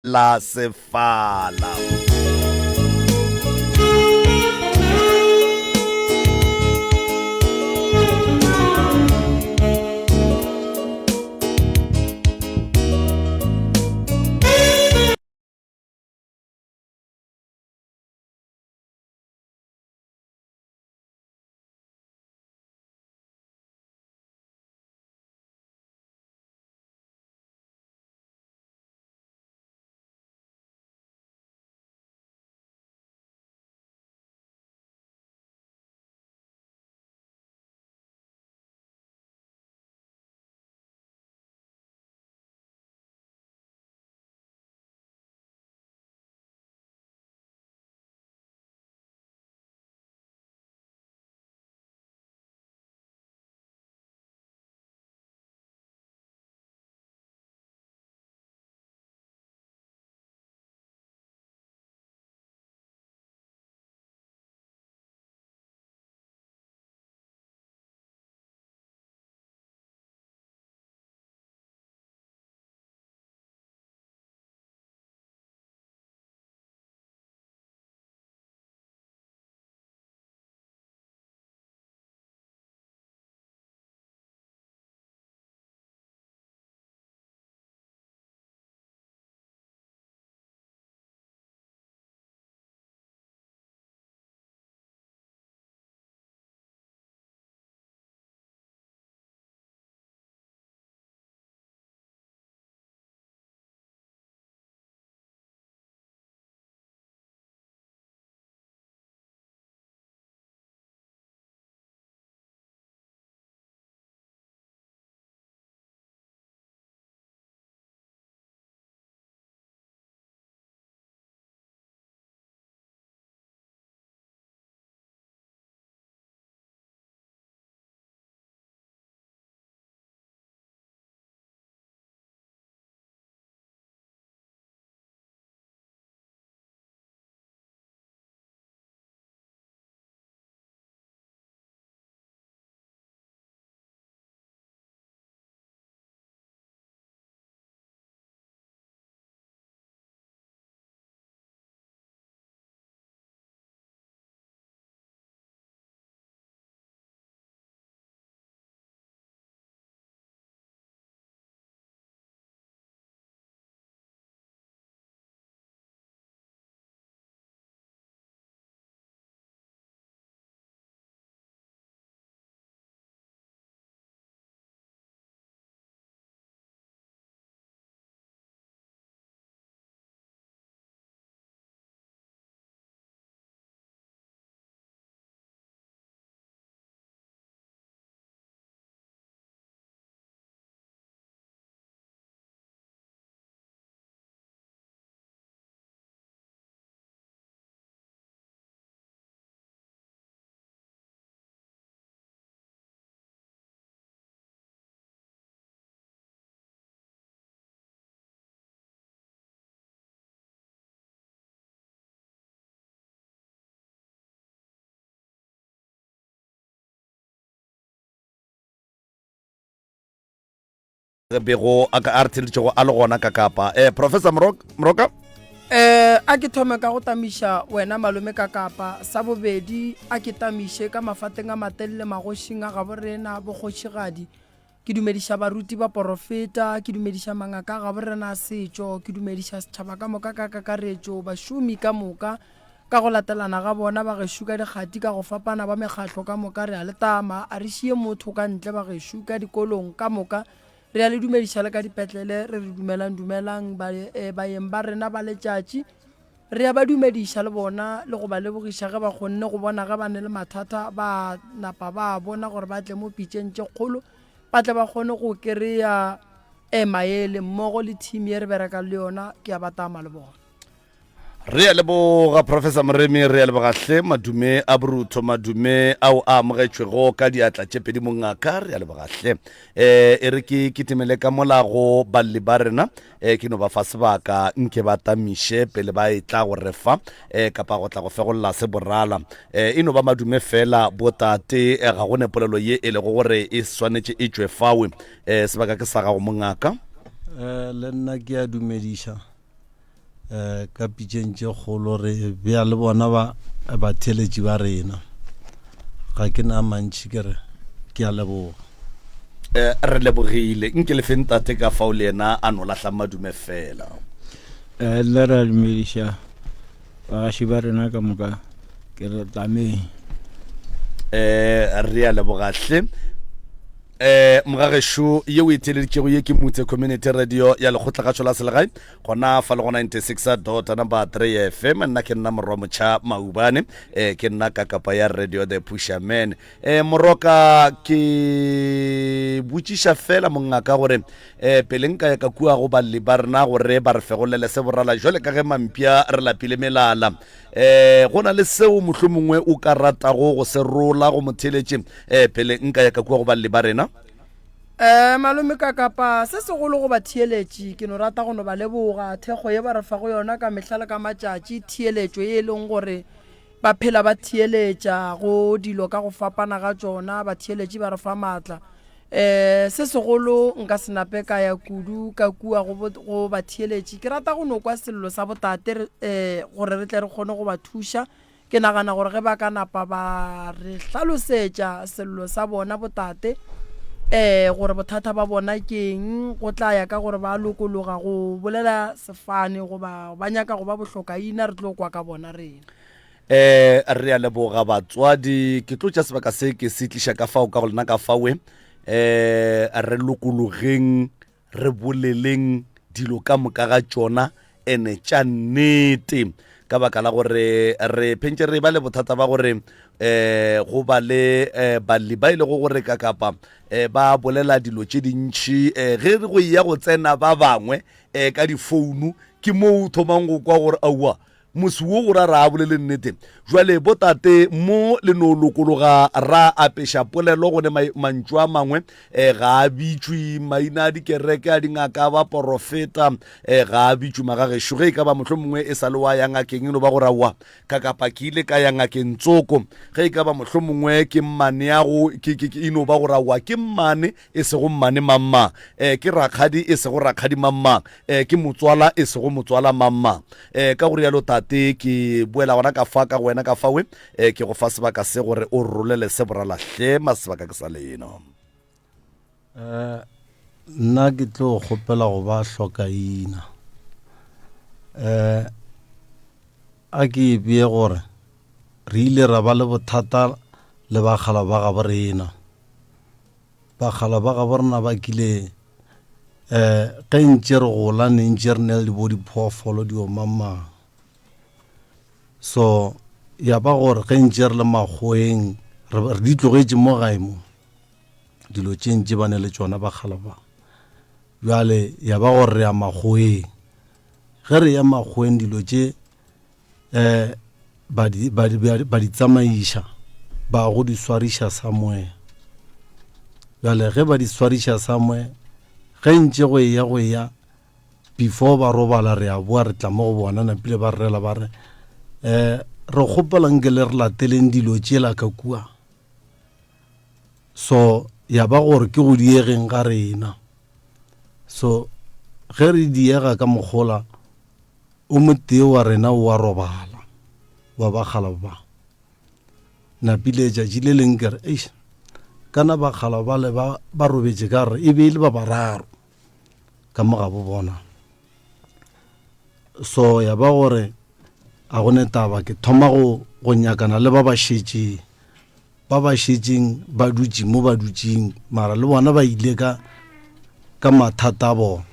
la sefala. Bego a ka artiletšego a le gona ka kapa professor Moroka. A ke thome ka go tamiša wena malome ka kapa sa bobedi a ke tamiše ka mafateng a matelele magošing a gaborena bokgošigadi ke dumediša baruti ba porofeta ke dumediša mangaka a gaborena a setšo ke dumediša setšhaba ka moka ka kakaretšo bašomi ka moka ka go latelana ga bona ba gešo ka dikgati ka go fapana ba mekgatlo ka moka re a letama a re šie motho ka ntle ba gešo ka dikolong ka moka re a le dumediša le ka dipetlele re re dumelang baeng ba rena ba letšatši re a ba dumediša le bona le go ba lebogiša ge ba kgonne go bona ge ba ne le mathata ba napa ba bona gore ba tle mo pitšeng tše kgolo ba tle ba kgone go kry-a maele mmogo le team ye re bereka le yona ke a batama le bona. Re a leboga professor Moremi, re a lebogahle madume a borutho madume ao a amogetšwego ka diatla tše pedi mongaka re a lebogahle e re ke kitimele ka molago balli ba rena ke no ba fa sebaka nke ba tamiše pele ba e tla go refa kapa go tla go fegolola se borala e no ba madume fela botate ga go nepolelo ye e le go gore e swanetše e tšwe fawe sebaka ke sa gago mongaka le nna ke a dumediša ka pitšeng tše kgolo re bea le bona ba theletši ba rena ga ke na mantši kere ke a leboga re lebogile nke le feng tate ka fao le ena a no lahlang madume fela le ra dumediša bagaši ba rena ka moka ke re tlameng re a lebogahle mogagešo ye o etheleditšego ye ke motse community radio ya lekgotla ga tšhola selegae gona fa le go 96.3 FM nna ke nna morwa motšha maubane ke nna ka kapa ya radio the pusherman moroka ke botšiša fela mongaka gore pele nka ya ka kua go balli ba rena gore ba re fegolele se borala jwale ka ge mampia re lapile melala go na le seo mohlomongwe o ka ratago go se rola go motheletše pele nka ya ka kua go balli ba rena malome ka kapa se segolo go ba theeletše ke no rata go no ba leboga thekgo ye ba re fa go yona ka mehlala ka matšatši theeletšo ye e leng gore ba phela ba theeletša go dilo ka go fapana ga tšona ba theeletše ba re fa maatla se segolo nka senape ka ya kudu ka kua go ba theeletše ke rata go no kwa sello sa botate gore re tle re kgone go ba thuša ke nagana gore ge ba ka napa ba re hlalosetša sello sa bona botate gore bothata ba bona keng go tla ya ka gore ba lokologa go bolela sefane goba ba nyaka go ba bohlokaina re tlo kwa ka bona rena re a leboga batswadi ke tlo tša sebaka se ke se tliša ka fao ka go lena ka fawe re lokologeng re boleleng dilo ka moka ga tšona ene tša nnete ka baka la gore re phentše re ba le bothata ba gore go ba le balli ba ile go gore ka kapa ba bolela dilo tše dintšhi ge re go ya go tsena ba bangwe ka difounu ke moo thomang go kwa gore aua mosi wo go ra ra bolele nnete jwale botate mo le no lokologa ra apeša polelo go ne mantšu a mangwe ga a bitšwe maina a dikereke a dingaka ba porofeta ga a bitšwe magagešo ge e ka ba mohlho mongwe e sa le wa ya ngakeng e no ba go rawa ka kapa ke ile ka ya ngakeng tsoko ge e ka ba mohlho mongwe ke mmane yago e no ba go rawa ke mmane e sego mmane mamma ke rakgadi e sego rakgadi mamma ke motswala e sego motswala mamma ka gore yalo tate ke boela gona ka fa ka wena ka fawe ke go fa sebaka se gore o rolele se boralahle masebaka ke sa leno nna ke tlo kgopela go ba hlokaina a ke bie gore re ile ra ba le bothata le bagala ba ga borena bagala ba ga borena ba kile ge ntše re gola ne ntše re ne le bo diphoofolo di omamang so ya ba gore ge ntše re le makgoeng re di tlogetše mo gae mo dilo tše ntše ba ne le tšona bagala ba bjale ya ba gore re ya makgoeng ge re ya makgoeng dilo tše ba di tsamaiša ba go di swariša somewhere bjale ge ba di swariša somewhere ge ntše go ya before ba robala re a boa re tla mo go bona napile ba rela ba re re kgopela nke le re lateleng dilo tšela ka kua so ya ba gore ke go diegeng ga rena so ge re diega ka mokgola o motee wa rena o wa robala wa bagala ba napile tšatši le leng kere kana bagala ba le ba robetše ka re e be e le ba bararo ka moga bo bona so ya ba gore a gone taba ke thoma go nyakana le ba ba šetšeng ba dutše mo ba dutšeng mara le bona ba ile ka mathata a bona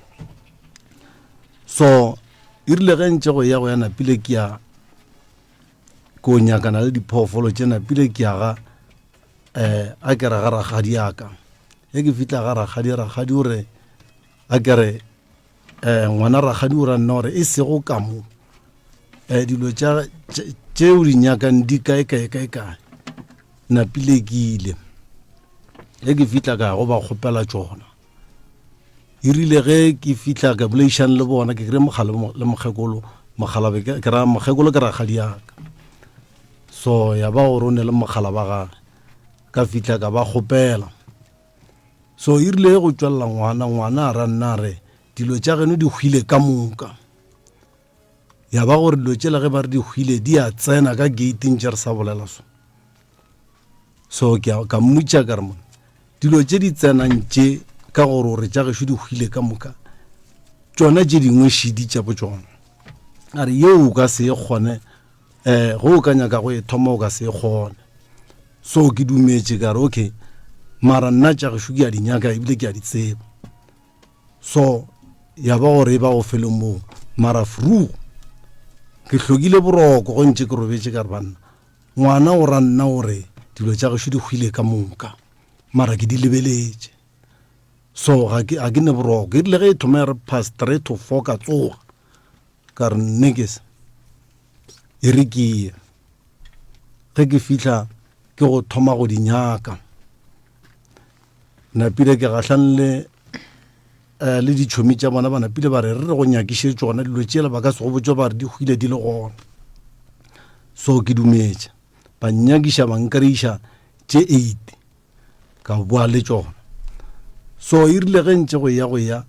so e rile ge ntše go ya napile ke o nyakana le diphoofolo tše napile ke aga a ke ra ga ragadi aka ge ke fitla ga ragadi ore a kere ngwana ragadi o ra nna gore e sego ka mo dilo tšeo di nyakang di kae napile ke ile ge ke fitla ka go ba kgopela tšona e rile ge ke fitla ka boleišane le bona ke kry mogala le mokgekolo ke ra mokgekolo ke ragadi aka so ya ba gore o ne le mogala ba gage ka fitla ka ba kgopela so e rile go tšwelela ngwana a ra nna re dilo tša geno di hwile ka moka ya ba gore dilo tšela ge ba re di hwile di a tsena ka gateng tše re sa bolela so ka mmutša ka re mona dilo tše di tsenang tše ka gore gore tša gešo di hwile ka moka tšona tše dingwe šidi tša bo tšona a re yeo o ka se e kgone go o ka nyaka go e thoma o ka se e kgone so ke dumetše ka re okay mara nna tša gešo ke a di nyaka ebile ke a di tseba so ya ba gore e ba go fele moo mara frugo ke hlokile boroko go ntše ke robetše ka re banna ngwana o ra nna gore dilo tša gešo di hwile ka moka mara ke di lebeletše so a ke ne boroko e rile ge e thoma ya re past 3 to 4 ka tsoga ka re nnekese e re ke ye ge ke fihla ke go thoma go di nyaka napile ke gahlane le ditšhomi tša bona ba napile ba re re go nyakiše tšona dilo tšela ba ka se go botša ba re di hwile di le gona so ke dumetše ba nyakiša ba nkariša tše 8 ka boa le tšona so e rile ge ntše go ya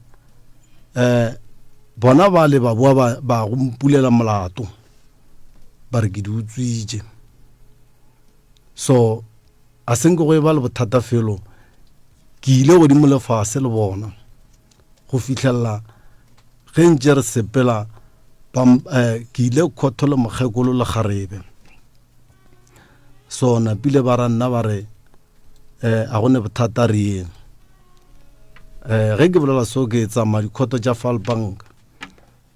bona ba le ba boa ba gompulela molato ba re ke di utswitše so a senke go e ba le bothata felo ke ile godimo lefase le bona go fitlhelela ge ntše re sepela ke ile khotho le mokgekolo le kgarebe so napile ba ra nna ba re a gone bothata re eng ge ke bolela so ke tsamaya dikhotho tša Falbank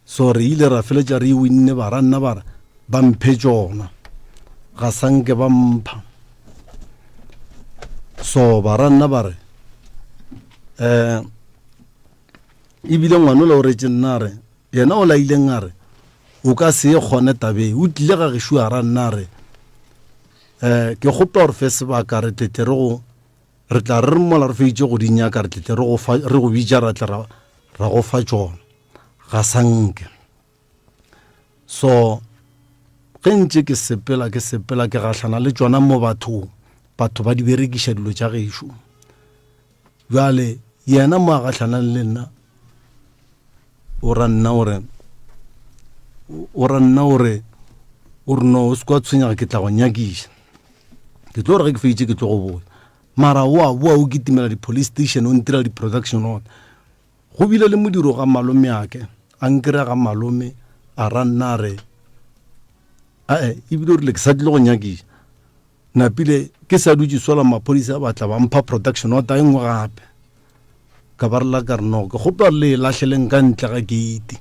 so re ile ra feletša re winne ba ra nna ba re ba mphe tšona ga sanke ba mpha so ba ra nna ba re ebile ngwana o le o retše nna re yena o laileng a re o ka se e kgone tabe o tlile ga gešo a ra nna re ke gope gore fe sebaka re tlete re tla re mola re feitše go di nyaka re tlete re go bitša ra tla ra go fa tšona ga sanke so ge ntše ke sepela ke gahlana le tšona mo batho ba di berekiša dilo tša gešo bjale yena mo a gahlana le nna o ra nna gore no o se kwa tshwenyaga ke tla go nyakiša ke tlo re ge ke feitše ke tlo go boa mara wa o kitimela di-police station o ntira di-production order go bile le modiro ga malome ake a nkry-a ga malome a ra nna re ebile o rile ke sa tlile go nyakiša napile ke sa dutse sola maphodisa a batla ba mpha production order e nngwe gape ka ba rela ka re no ke gopa le latlheleng ka ntle ga gate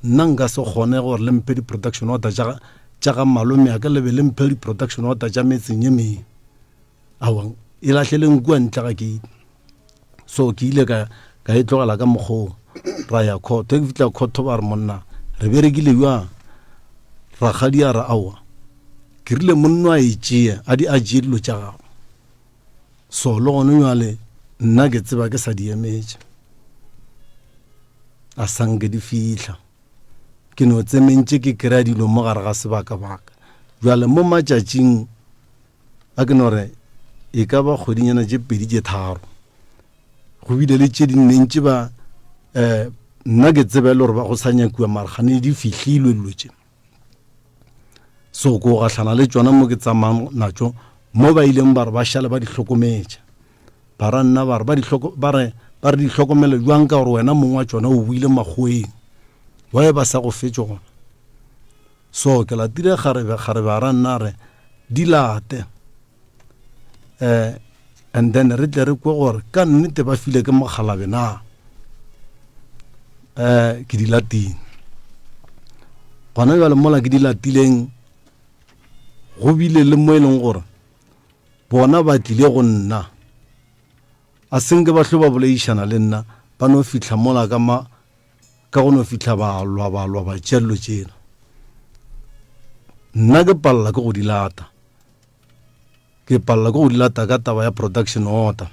nna nka se kgone gore le mphe di-production order tša ga malome aka lebe le mphe di-production order tša metseng ye meng awa e latlheleng kua ntle ga gate so ke ile ka e tlogela ka mokgoo ra ya court ke fitla court ba re monna re berekile jwang rakgadi a re awa ke rile monno a itšea a tšee dilo tša gago so le gone jale nna ke tseba ke sa di emetše a sanke di fihla ke no tsementše ke kry-a dilo mo gare ga sebaka-baka jale mo matšatšing a ke no re e ka ba kgwedinyana tše 2 tše 3 go bile le tše dinnentše ba nna ke tsebe le gore ba go sa nyakiwa maragane di fihlilwe dilo tše so ko gahlana le tšona mo ke tsamayang natšo mo ba ileng ba re ba šale ba di hlokometše ba ra nna ba re di hlokomele jwang ka gore wena mongwe wa tšona o buile makgoeng wae ba sa go fe tšona so ke latile kgarebe ba ra nna re di late and then re tle re kwe gore ka nnete ba file ke mogalabe na ke di latile gona jale mola ke di latileng go bile le mo e leng gore bona ba tlile go nna a senke ba hlo ba boleišana le nna ba no fihla mola ka go no fihla ba lwa ba tšello tšena nna ke palela ke go di lata ka taba ya production order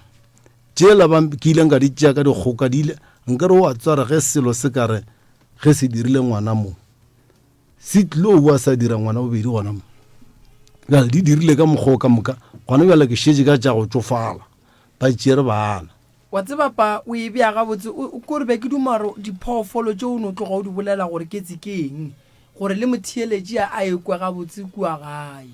tšela ke ileng ka di tšea ka dikgoka di ile nkare wa tswara ge selo se ka re ge se dirile ngwana mo se tlo wa sa dira ngwana bobedi gona mo jale di dirile ka mokgwa ka moka gona bjale ke šetše ka tša go tsofala ba tšere bana wa tseba pa o e bea gabotse o kore be ke dumaro diphoofolo tše o no tloga o di bolela gore ke tse ke eng gore le motheeletši a ekwe gabotse kua gae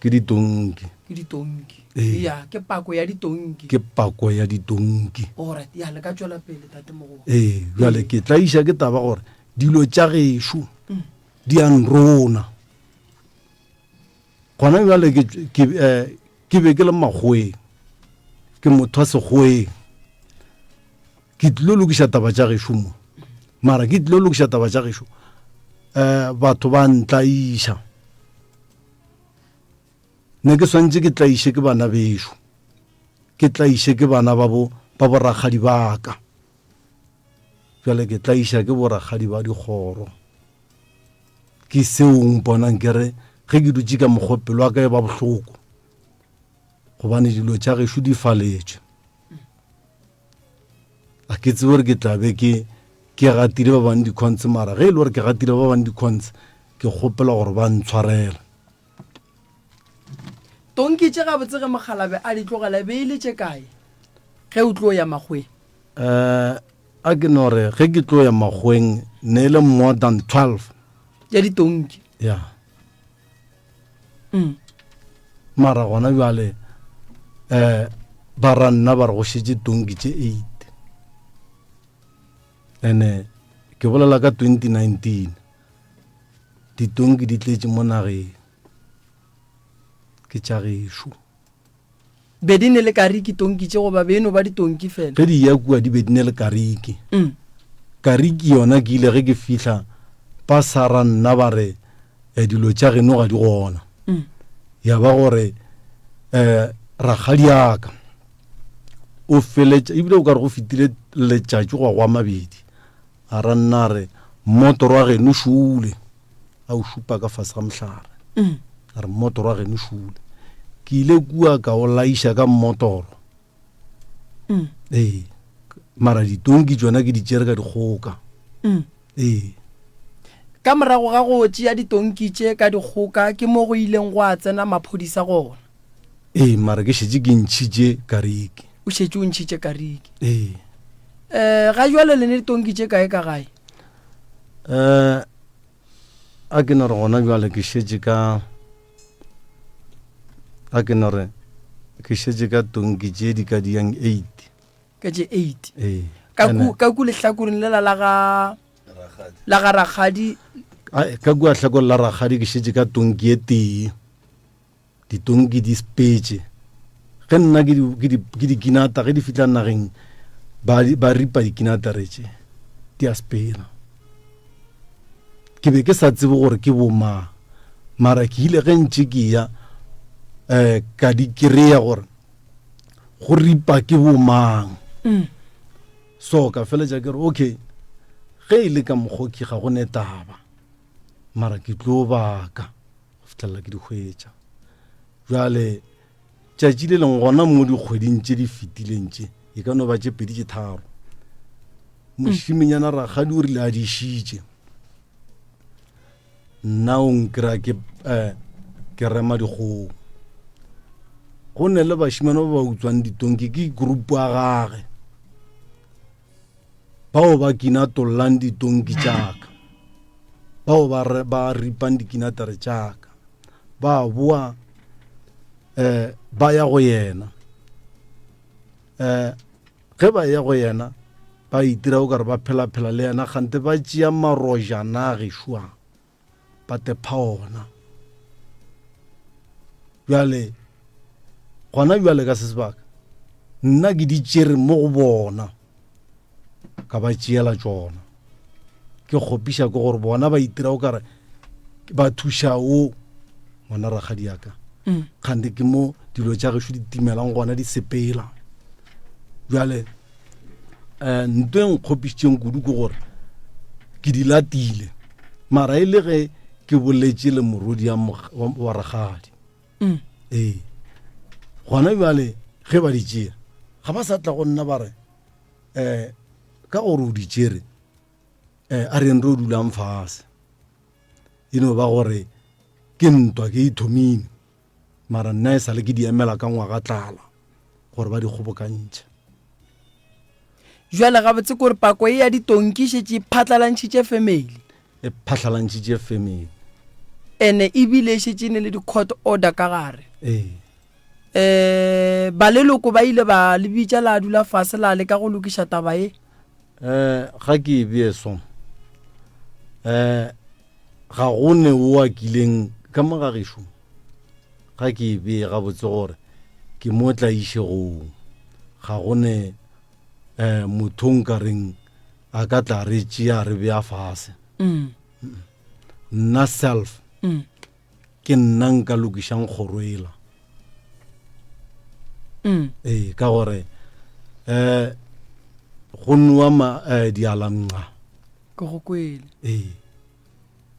ke ditonki ke ditonki Ee. ya ke pako ya ditonki ke pako ya ditonki ora ya le ka tswela pele tate mogolo jale ke tla iša ke taba gore dilo tša gešo di a nrona gona jale ke be ke le magweng ke motho wa segweng ke tlilo lokiša taba tša gešo mo mara ke tlilo lokiša taba tša gešo batho ba ntlaiša ne ke swantse ke tlaiše ke bana bešo ke tlaiše ke bana ba boragadi baka jale ke tlaiša ke boragadi ba dikgoro ke seong bonang kere ge ke dutse ka mokgopelo wa ka e ba bohloko gobane dilo tša gešo di faletše a ke tsebe gore ke tlabe ke gatile ba bang dikhonse mara ge e le gore ke gatile ba bang dikhonse ke kgopela gore ba ntshwarela tonki tše gabotse ge mogalabe a di tlogela be e le tše kae ge o tlo ya magweng a ke no re ge ke tlo ya magweng ne le more than 12 ya ditonki ya mara gona bjale ba ranna ba re go šetse tonki tše 8 ene ke bolela ka 2019 ditonki di tletše mo nageng ke tša gešo be di ne le kariki tonki tše goba beno ba ditonki fela ge di ya kua di be di ne le kariki kariki yona ke ile ge ke fihla ba sa ranna ba re dilo tša geno ga di gona ya ba gore ragadi aka o feletša ebile o ka re go fetile letšatši go gwa mabedi a ranna re mmotoro wa geno šule a o šupa ka fase ga mohlare a re mmotoro wa geno šule ke ile kua ka o laiša ka mmotoro mara ditonki tšona ke di tšere ka dikgoka ka morago ga go tšea ditonki tše ka dikgoka ke mo go ileng go a tsena maphodisa gona mara ke šetse ke ntšhitše kariki o šetse o ntšhitše kariki ga jwale le ne ditonki tše kae ka gae a ke no re gona jwale ke šetse ka a ke no re ke šetse ka tonki tše di ka diang 8 ka tše 8 ka ku lehlakoreng lela la ga ragadi ka kua hlakong la ragadi ke šetse ka tonki e tee ditonki di spetse ge nna ke dikinata ge di fitla nageng ba ripa dikinata retše di a spela ke be ke sa tsebe gore ke boma mara ke ile ge ntše ke ya ka di kry-a gore go ripa ke bomang so ka feletša ke re okay ge e le ka mokgoki ga go ne taba mara ke tlo baka go fitlhelela ke di hwetša jale tšatši le leng gona mo dikgweding tše di fetileng tše e ka no ba tše 2 tše 3 mošiminyana ragadi o rile a di šitše nna o nkry-a ke rema dikgogo go ne le bašimane ba ba utswang ditonki ke group a gage bao ba kinatollang ditonki tšaka bao ba ripang dikinatere tšaka ba boa ba ya go yena ge ba ya go yena ba itira o kare ba phela le yena gante ba tšea marojana a gešwa ba tepa ona bjale gona bjale ka se sebaka nna ke di tšere mo go bona ka ba tšeela tšona ke kgopiša ke gore bona ba itira o kare ba thuša o ngwana ragadi yaka kgante ke mo dilo tša gešo di timelang gona di sepela bjale nto e nkgopišitšeng kudu ke gore ke di latile mara e le ge ke boletše le morodi wa ragadi gona bjale ge ba di tšea ga ba sa tla go nna ba re ka gore o di tšere a reng re o dulang fase eno ba gore ke ntwa ke ithomile mara nna e sale ke di emela ka ngwaga tlala gore ba di kgobokantšha jwale gabotse kore pako e ya ditonki šetše phatlalantšhitše family e phatlhalantšhitše family ene ebile e šetše e ne le di-court order ka gare ee ba leloko ba ile ba le bitša la dula fase la le ka go lokiša taba e ga ke e bee so ga go ne o a kileng ka mogagišo ga ke e bee gabotse gore ke mo tlaišegong ga go ne motho nka reng a ka tla re tšea re bea fase nna self ke nna nka lokišang kgoroela ee ka gore go nwa dialamnqa ke go kwele ee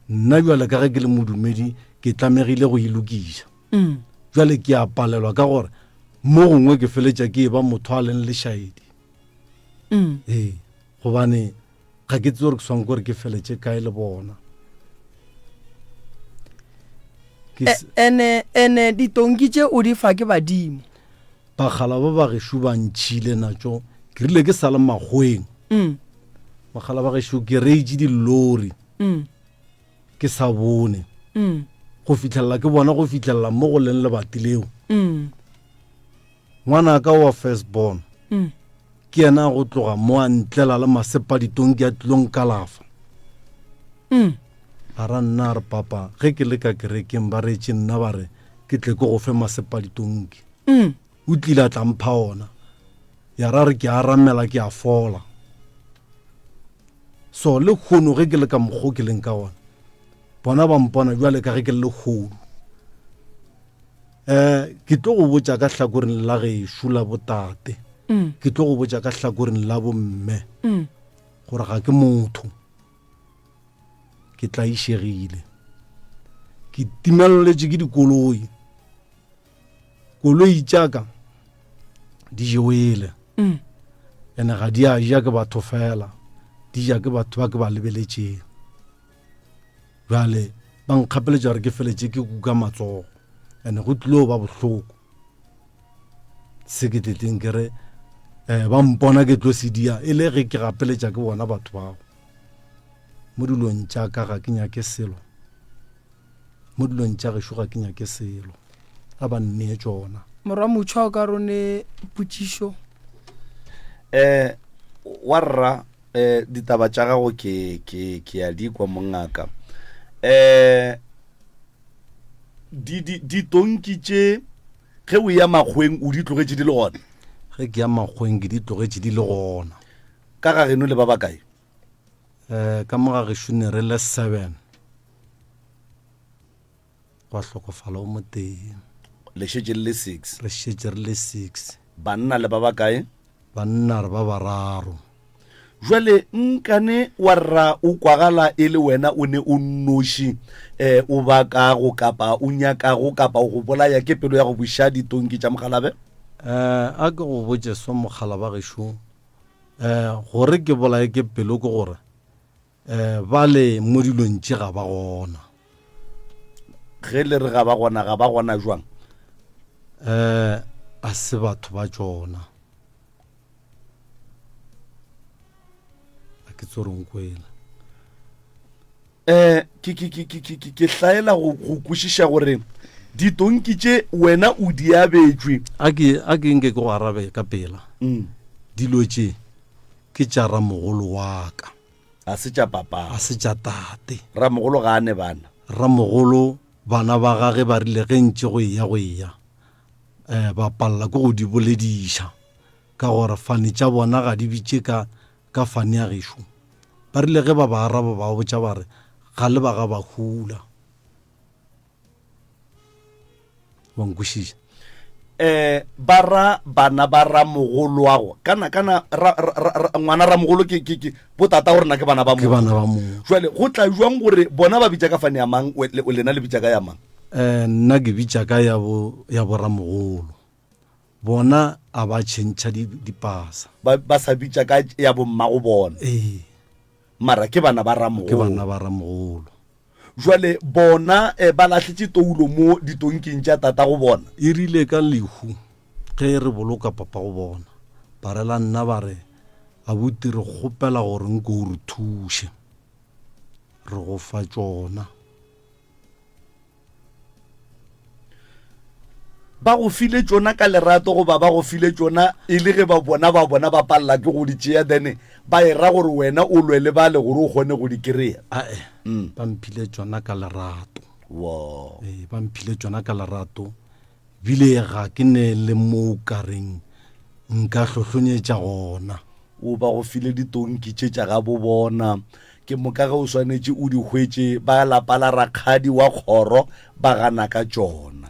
nna jwale ka ge ke le modumedi ke tlamegile go ilokiša jwale ke a palelwa ka gore mo gongwe ke feletša ke e ba motho a leng lešaedi ee gobane ga ke tse gore ke swang kore ke feletše kae le bona ene ditonki tše o di fa ke badimo bagala ba bagešo ba ntšhile natso ke rile ke sa le magweng bagala ba gešo ke reitše dillori ke sa bone go fitlhelela ke bona go fitlhelela mo go leng lebati leo ngwana ka wa first born ke yena go tloga mo a ntlela le masepa ditonki a tlilong kalafa a ra nna a re papa ge ke le ka kerekeng ba retše nna ba re ke tle ke go fe masepa ditonki o tlile a tla mpha ona ya ra re ke a ramela ke a fola so le kgono ge ke le ka mokgo ke leng ka ona bona ba mpona jwale ka ge ke le kgono ke tlo go botša ka hlakoreng la gešo la botate ke tlo go botša ka hlakoreng la bomme gore ga ke motho ke tla išegile ke timelletše ke dikoloi tšaka di jewele ene ga di a ja ke batho fela di ja ke batho ba ke ba lebeletšeng jale ba nkgapeletša gore ke feletše ke kuka matsogo ene go tlile ba bohloko se ke teteng kere ba mpona ke tlo sedia e le ge ke gapeletša ke bona batho bao mo dilong tša ka ga ke nyake selo mo dilong tša gešo ga ke nyake selo a ba nnee tšona morwa motšhwa o ka rone potšišo wa rra ditaba tša gago ke a di kwa mongaka ditonki tše ge o ya magweng o di tlogetše di le gona ge ke ya magweng ke di tlogetše di le gona ka ga geno le ba bakae ka moga gešo ne re le 7 gwa hlokofala o mo teng le šetše le 6 re šetše re le 6 banna le ba bakae banna re ba bararo jwale nkane wa rra o kwagala e le wena o ne o nnoši o bakago kapa o nyakago kapa o go bolaya ke pelo ya go buša ditonki tša mogalabe a ke go botše so mogala ba gešo gore ke bolaye ke pelo ke gore ba le mo dilong tše ga ba gona ge le re ga ba gona jwang a se batho ba tšona a ke tsorong kwela ke hlaela go kwešiša gore ditonki tše wena o di abetšwe a ke nke ke go arabe ka pela dilo tše ke tša ramogolo wa ka a se tša papa a se tša tate ramogolo ga ane bana ramogolo bana ba gage ba rile ge ntše go ya ba palela ke go di bolediša ka gore fane tša bona ga di bitše ka fane ya gešo ba rile ge ba araba ba botša ba re ga le ba ga ba hula wankwešiša ba ra bana ba ramogolo wago kana ngwana ramogolo ke botata gore na ke bana ba ke bana ba mo jwale go tla jwang gore bona ba bitša ka fane ya mang o lena le bitša ka ya mang nna ke bitša ka ya bo ramogolo bona a ba tšhentšha dipasa ba sa bitša ka ya bommago bona mara ke bana ba ramogolo jwale bona ba lahletse toulo mo ditonking tša tata go bona e rile ka lehu ge re boloka papa go bona ba rela nna ba re a buti re kgopela gore nko o re thuše re go fa tšona. ba go file tšona ka lerato goba ba go file tšona e le ge ba bona ba palela ke go di tšea then ba era gore wena o lwe le bale gore o kgone go di kry-a? Ba mphile tšona ka lerato. Wow. Ba mphile tšona ka lerato bile ga ke ne le mo kareng nka hlohlonyetša gona. O ba go file ditonki tše tša ga bo bona ke moka ge o swanetše o di hwetše ba lapa la rakgadi wa kgoro ba gana ka tšona.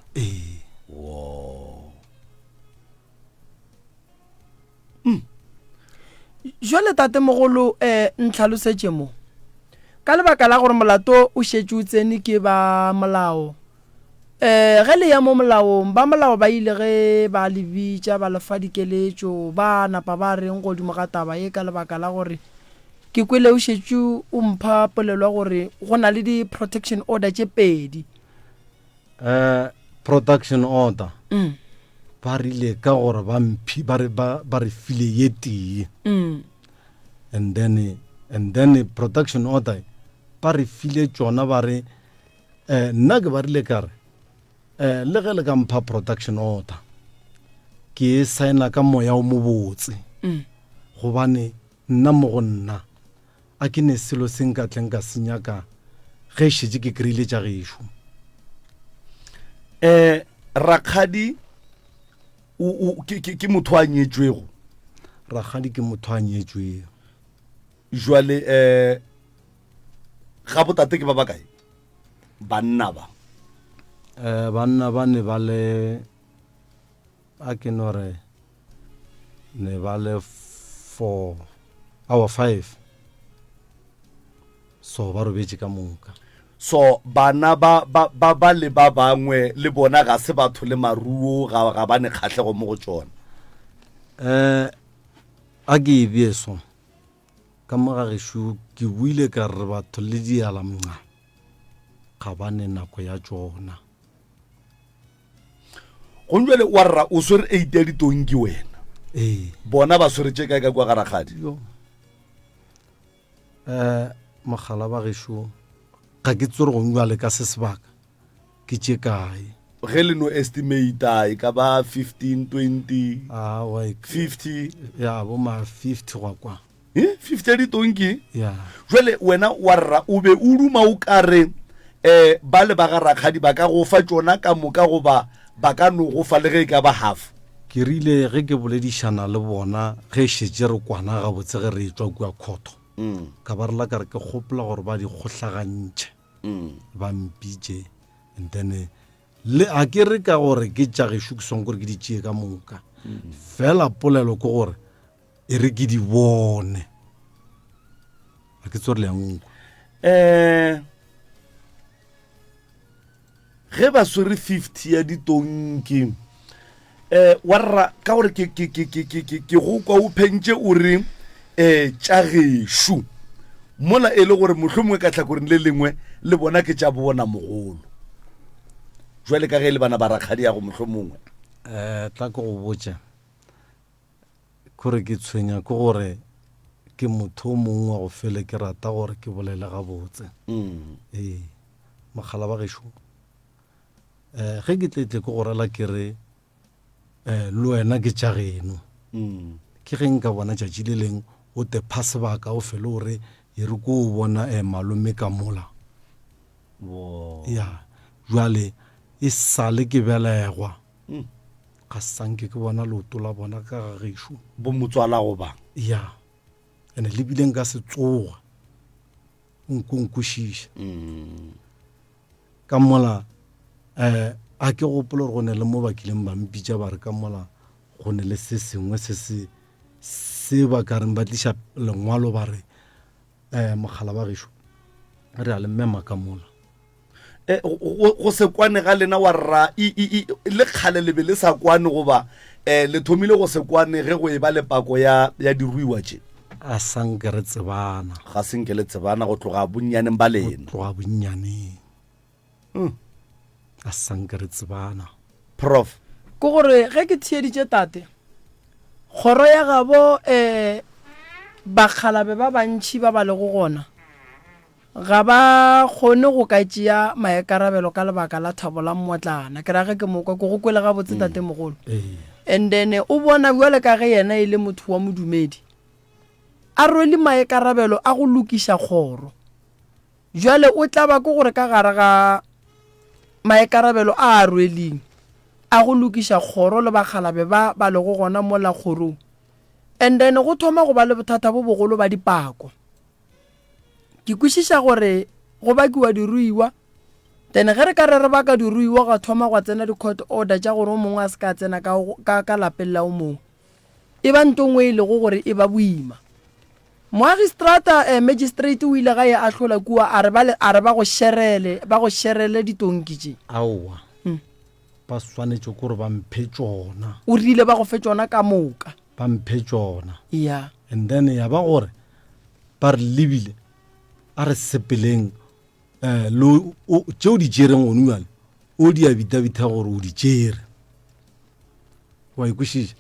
Jwale tate mogolo ntlhalosetše mo ka lebaka la gore molato o šetše o tsene ke ba molao ge le ya mo molaong ba molao ba ile ge ba le bitša ba lefa dikeletšo ba napa ba reng godimo ga taba ye ka lebaka la gore ke kwele o šetše o mpha polelwa gore go na le di-protection order tše pedi. Protection order ba rile ka gore ba re file ye tee and then protection order ba re file tšona ba re nna ke ba rile ka re le ge le ka mpha protection order ke e signa ka moya o mobotse gobane nna mo go nna a ke ne selo se nka tleng ka senyaka ge šetse ke kry-ile tša gešo. Rakgadi ke motho a nyetšwego? Rakgadi ke motho a nyetšwego. Jwale ga botate ke ba bakae banna ba? Banna ba ne ba le a ke no re ne ba le 5 so ba robetše ka moka. So bana ba le ba bangwe le bona ga se batho le maruo ga ba ne kgatlhego mo go tšona? A ke e beso ka moga gešo ke buile ka re batho le dialamnga ga ba ne nako ya tšona. Go njwele wa rra o swere 8 ya ditonki wena bona ba sweretše kae ka kwa ga Rakgadi? Mogala ba gešo ga ke tsore go njwale ka se sebaka ke tše kae ge le no estimate e ka ba 15 20 50 ya bo ma 50 gwa kwa 50 ya ditonki. Jwale wena wa rra o be o duma o kare ba le ba ga Rakgadi ba ka go fa tšona ka moka goba ba ka no go fa le ge ka ba half? Ke rile ge ke boledišana le bona ge šetše re kwana gabotse ge re etswa kua khoto ka ba rela ka re ke kgopola gore ba di kgohlagantšhe ba mpitše and then le a ke re ka gore ke tša gešo ke swang kore ke di tšee ka moka fela polelo ke gore e re ke di bone a ke tsore le yang ge ba swere 50 ya ditonki warra ka gore ke go kwa o phentše o re tša gešo mola e le gore mohlomongwe ka tlhakoreng le lengwe le bona ke tša bona mogolo jwale ka ge le bana ba Rakgadi ya go mohlomongwe tla ke go botša kore ke tshwenya ke gore ke motho o mongwe wa go fele ke rata gore ke bolele gabotse mogala ba gešo ge ke tletle ke go rela ke re le wena ke tša geno ke ge nka bona tšatši le leng o te pha sebaka o fele gore e re ko o bona malome ka mola ya jwale e sale ke belegwa ga sanke ke bona leoto la bona ka ga gešo bo motswala go ba ya ene le bile nka se tsoga nkonkwešiša ka mola a ke gopola gore go ne le mo bakileng ba mpitša ba re ka mola go ne le se sengwe se ba ka reng ba tliša lengwalo ba re mogala ba gešo re a le mmema ka mola go se kwane ga lena wa rra le kgale le be le sa kwane goba le thomile go se kwane ge go e ba le pako ya diruiwa tše? A sanke re tsebana ga senke le tsebana go tloga bonnyaneng ba lena? Tloga bonnyaneng a sanke re tsebana. Prof ke gore ge ke thieditše tate kgoro ya gabo bakgalabe ba bantšhi ba ba le go gona ga ba kgone go ka tšea maekarabelo ka lebaka la thabo la mmotlana ke rage ke mokwa ke go kwele ga botse tate mogolo and then o bona bjale ka ge yena e le motho wa modumedi a rwele maekarabelo a go lokiša kgoro jwale o tla ba ke gore ka gare ga maekarabelo a rweleng a go lokiša kgoro le bakgalabe ba lego gona mo la kgorong and then go thoma go ba le bothata bo bogolo ba dipako ke kwešiša gore go bakiwa diruiwa then ge re ka re baka diruiwa ga thoma go tsena di-court order tša gore o mongwe a se ka tsena ka lapeng la o mongwe e ba ntongwe e lego gore e ba boima moagistrata magistrate o ile ga e ahlola kua a re ba go sherele ditonki tše aowa ba swanetše gore ba mphe tšona o rile ba go fe tšona ka moka ba mphe tšona ya and then ya ba gore ba re lebile a re sepeleng tšeo di tšereng gone jale o di abita-bita gore o di tšere wa ikwešiša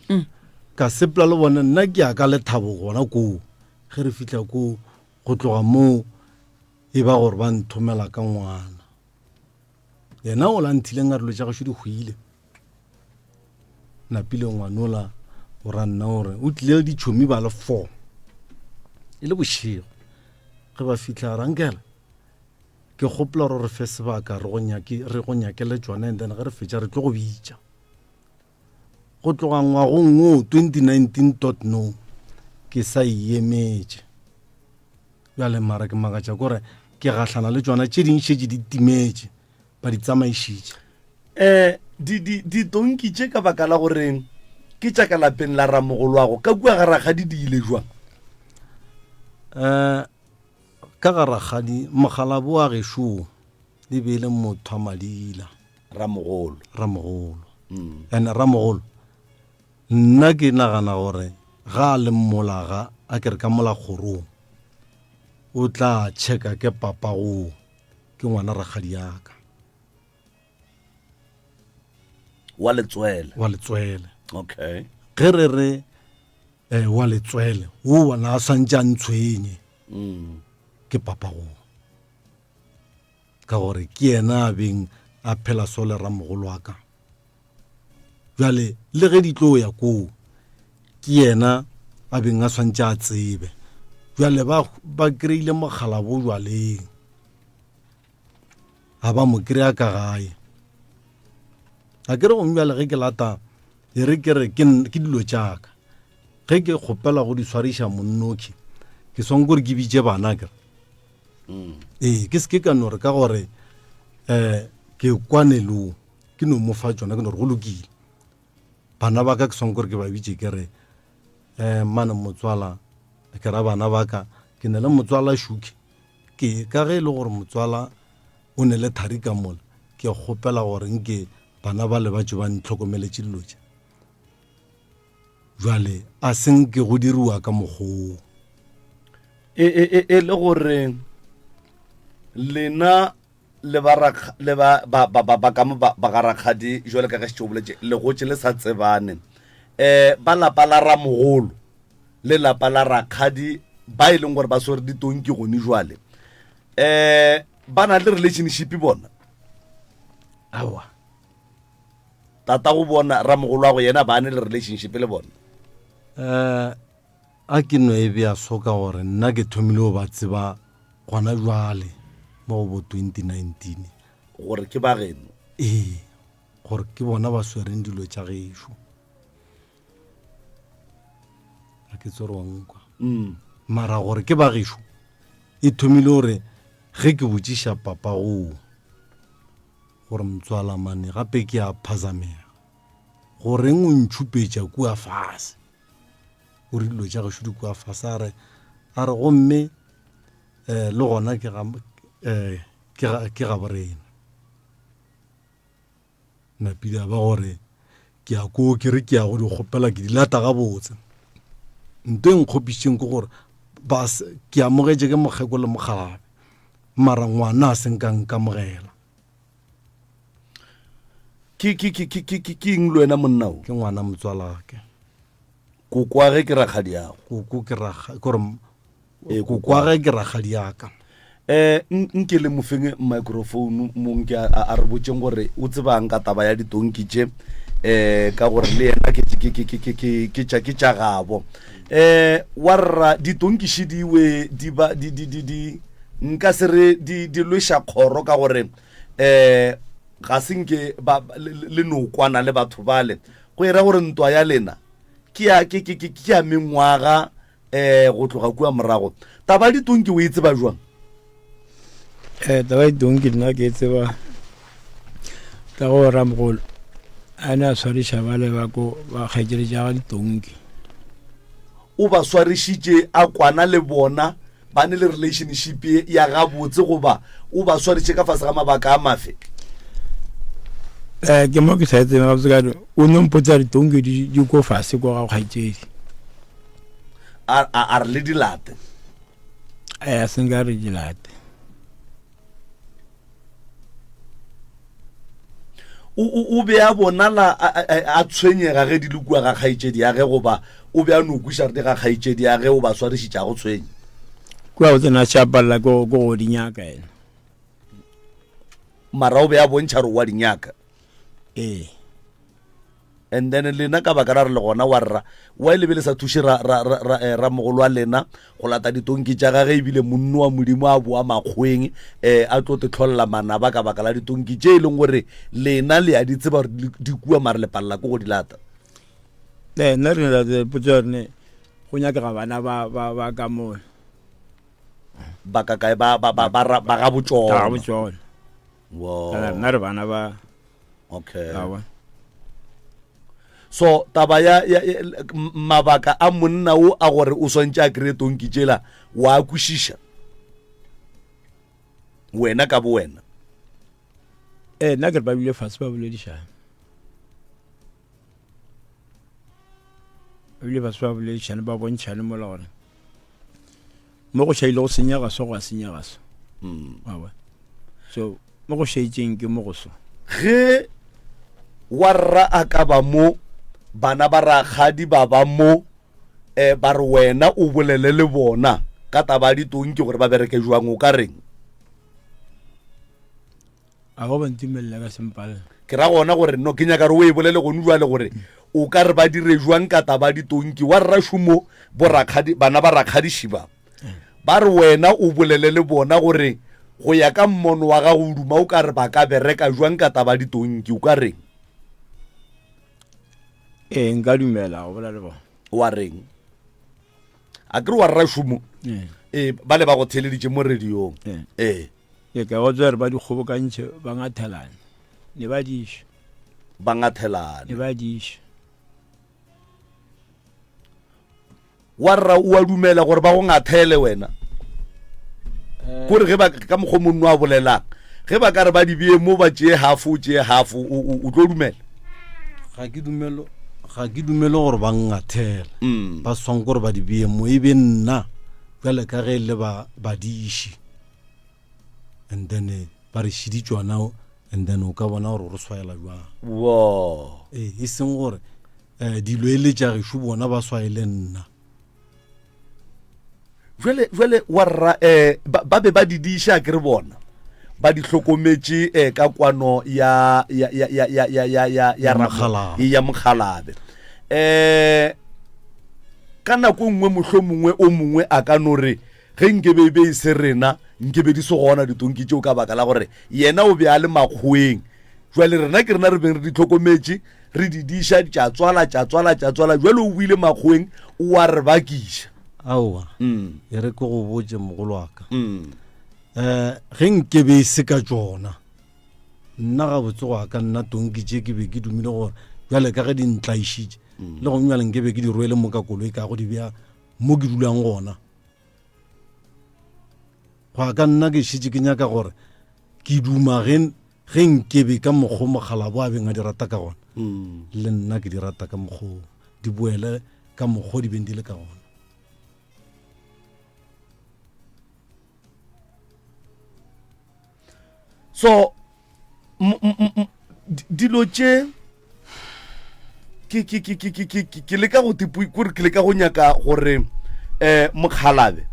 ka sepela le bona nna ke ya ka lethabo gona koo ge re fitlha ko go tloga moo e ba gore ba nthomela ka ngwana yena o la nthileng a relo tša gašo di hwile napile ngwanola o ra nna gore o tlile ditšhomi ba le 4 e le bošego ge ba fitlha rankela ke gopola gore re fe sebaka re go nyakele tšona and then ge re fetša re tlo go bitša go tloga ngwagong o 2019 no ke sa iemetše bjale mara ke makatša kore ke gahlana le tšona tše ding šetše di timetše ba di tsamaišitše ditonki tše ka baka la goreng ke tša ka lapeng la ramogolwago ka kua ga ragadi di ile jwang ka ga ragadi mogalabo a gešo le beile motho a madila ramogolo and ramogolo nna ke nagana gore ga a le mmolaga a kere ka mola kgorong o tla tšheka ke papago ke ngwana ragadi yaka wa letswele okay ge re re wa letswele o bona a swantše a ntshwenye ke papago ka gore ke yena a beng a phela so le ramogolo wa ka jale le ge di tlo ya koo ke yena a beng a swantše a tsebe jale ba kry-ile mogalabo jwaleng a ba mo kry-a ka gae a kere go mbjale ge ke lata e re kere ke dilo tšaka ge ke kgopela go di swariša monnoki ke swang kore ke bitše bana kere ke se ke ka nore ka gore ke kwanelo ke no mofa tšona ke nore go lokile bana ba ka ke swang kore ke ba bitše kere mane motswala ke ra bana ba ka ke ne le motswala Shuki ke ka ge e le gore motswala o ne le thari ka mola ke kgopela gore nke bana ba le batho ba ntlhokomeletše dilo tše jwale a seng ke go diriwa ka mogoo e le gore lena le ba garakgadi jwale ka ge se boletše le gotše le sa tsebane ba lapa la ramogolo le lapa la rakgadi ba e leng gore ba swere ditonki gone jwale ba na le relationship bona awa tata go bona ramogolo wa go yena ba ne le relationship le bona a ke no e bea soka gore nna ke thomile go ba tseba gona jwale mo go bo 2019 gore ke ba geno gore ke bona ba swereng dilo tša gešo a ke tsere wa nkwa mara gore ke ba gešo e thomile gore ge ke botšiša papago gore motswala mane gape ke a phazamega goreng o ntšhupetša kua fase gore dilo tša gešo di kua fase a re gomme le gona ke ga borena napile ba gore ke a koo ke re ke ya go di kgopela ke di lata ga botse nto e nkgopišeng ke gore ke amogetše ke mokgeko le mogalabe mara ngwana a seng ka nkamogela ke eng le wena monna o ke ngwana motswalake kokwa ge ke rakgadi yago kokwa ge ke rakgadi yaka nke le mofeng microphone mo nke a re botseng gore o tsebang ka taba ya ditonki tše ka gore le yena ke tša gabo wa rra ditonkiši diwe nka se re di lweša kgoro ka gore ga senke le no kwana le batho bale go ira gore ntwa ya lena ke ya mengwaga go tloga kua morago taba ditonki o e tseba jwang taba ditonki nna ke tseba ka go ramogolo a ne a swariša bale ba kgaetšedi tša ditonki o ba swarišitše a kwana le bona ba ne le relationship ya gabotse goba o ba swarišitše ka fase ga mabaka a mafe ke mo ke sa etseng gabotse kane o nompotsa ditonki di ko fase ko ga kgaetšedi a re le dilate a senka re dilate o be a bonala a tshwenyega ge di le kua ga kgaetšedi ya ge goba o be a no kwišarete ga kgaetšedi ya ge o ba swarišitša go tshwenya kua o tsena šapalela ko go dinyaka ena mara o be a bontšha re wa dinyaka and then lena ka baka ra re le gona wa rra wa lebe le sa thuše ramogolo wa lena go lata ditonki tša gage ebile monno wa modimo a boa makgweng a tlo te tlholela manaba ka baka la ditonki tše e leng gore lena le a di tseba gore di kua mare le palela ko go di lata nna re potsa rene go nyakega bana ba ka mola ba ka kae ba ga botsona nna re bana ba okay so taba ya mabaka a monna o a gore o swantse a kry tonki tšela wa kwešiša wena ka bo wena nna ke re ba bile fase ba boledišana ba boledišane ba bontšhane mola gore mo go šaile go senyega so go a senyega so so mo go šaitšeng ke mo go so ge wa rra a ka ba mo bana ba rakgadi ba mo ba re wena o bolele le bona ka taba ditonki gore ba bereke jwang o ka reng a go bantimelela ka sempale ke ra gona gore no ke nyaka re o e bolele gone jwale gore o ka re ba dire jwang ka taba ditonki wa rra šumo bana ba rakgadiši ba re wena o bolele le bona gore go ya ka mmono wa gago duma o ka re ba ka bereka jwang ka taba ditonki o ka reng nka dumela go bola le bona wa reng a kere wa rra šumo ba le ba go theleditše mo radiong ka go tswa re ba dikgobokantšhe ba ngathelane ne ba diša ba ngathelane ne ba diša wa rra o a dumela gore ba go ngathele wena kore ge ba ka mokgwa monno a bolelang ge ba ka re ba di bee mo ba tšee half-o o tlo dumela ga ke dumele gore ba ngathela ba swang gore ba di bee mo e be nna jale ka ge le ba diši and then ba re šiditšwana and then o ka bona gore re swaela jwang e seng gore dilo e letšagišo bona ba swaele nna jwale wa rra ba be ba di diša ke re bona ba di hlokometše ka kwano ya Mokgalabe ka nako nngwe mohlomongwe o mongwe a ka no re ge nkebe be e se rena nkebe di se gona ditonki tšeo ka baka la gore yena o be a le makgweng jwale rena ke rena re beng re di hlokometše re di diša tša tswala jwale o buile makgweng o a re bakiša aowa e re ke go botse mogolo wa ka ge nkebe e se ka tšona nna ga botse go ka nna tonki tše ke be ke dumile gore jale ka ge di ntlaišitše le go nyala nkebe ke di rwele mo ka koloi ka go di bea mo ke dulang gona go ka nna ke šitše ke nyaka gore ke duma ge nkebe ka mokgwa Mokgalabo a beng a di rata ka gona le nna ke di rata ka mokgwa di boele ka mokgwa di beng di le ka gona so dilo tše ke leka go nyaka gore Mokgalabe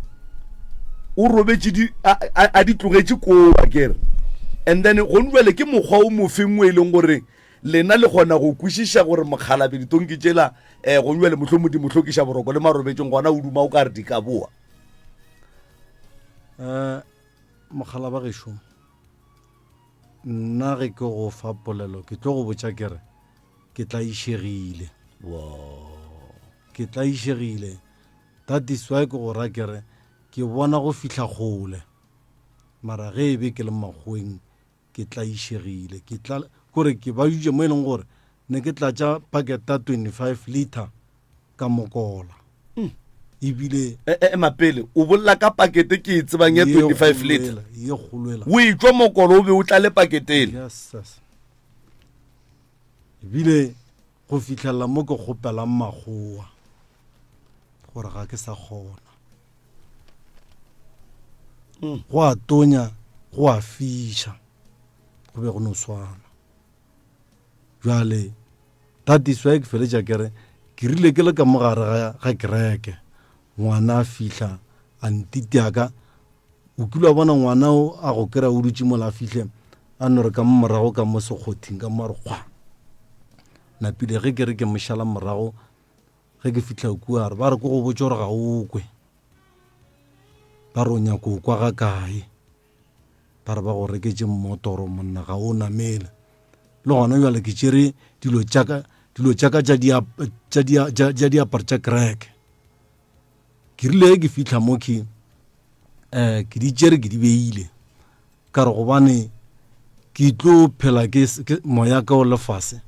o robetse a di tlogetse koo a kere and then go ntswele ke mokgwa o mofeng o e leng gore lena le gona go kwešiša gore mokgalabe ditonki tšela go ntswele motlho modi motlhokiša boroko le marobetseng gona o duma o ka re di ka boa mogala ba gešo nna ge ke go fa polelo ke tlo go botša kere ke tla išegile ke tla išegile that is why ke go ra kere ke bona go fihla kgole mara ge e be ke le makgweng ke tla išegile ke tla kore ke ba jutše mo e leng gore ne ke tla tša paketa 25 liter ka mokola ebile mapele o bolla ka pakete ke e tsebang ya 25 liter ye kgolwela o itswa mokolo o be o tla le paketele yes ebile go fitlhelela mo ke kgopelang makgowa gore ga ke sa kgona go a tonya go a fiša go be go no swana jwale that is why ke feletša kere ke rile ke le ka mogare ga kereke ngwana a fitlha a ntitiaka o kile a bona ngwana o a go kry-a o dutse mola a fitlhe a no re ka mo morago ka mo sekgothing ka mo a re kgwa napile ge ke re ke mošala morago ge ke fitlha kua re ba re ko go botse gore ga o kwe ba re o nyako o kwa ga kae ba re ba go reketse mmotoro monna ga o namele le gona jale ke tšere dilo tšaka tša diaparo tša kereke ke rile ke fitlha mo ke di tšere ke di beile ka re gobane ke tlo phela ke moya ka o lefase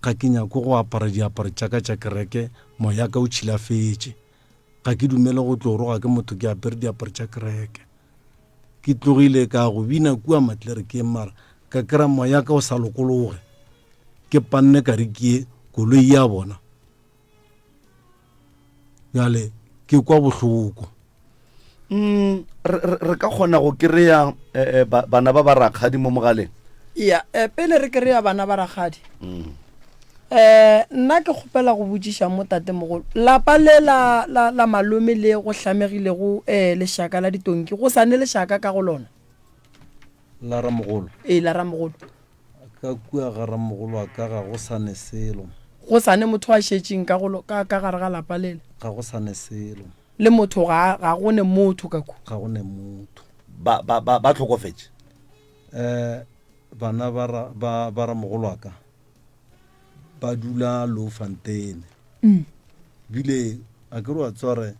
ga ke nyako go apara diaparo tšaka tša kereke moya ka o tšhilafetše ga ke dumele go tlo roga ke motho ke apere diaparo tša kereke ke tlogile ka go bina kua matlere ke mara ka kry-a moya ka o sa lokologe ke panne ka re ke koloi ya bona jale ke kwa bohloko re ka kgona go kry-a bana ba barakgadi mo mogaleng ya pele re kry-a bana ba rakgadi nna ke kgopela go botsiša mo tate mogolo lapa le la malome le go hlamegile go lešaka la ditonki go sane lešaka ka go lona la ramogolo la ramogolo ka kua ga ramogolo a ka ga go sane selo go sane motho a šetšeng ka gare ga lapa lele ga go sane selo le motho ga go ne motho ka ku ga go ne motho ba tlhokofetse bana ba ramogolo a ka ba dula Lofontein bile a ke re wa tsware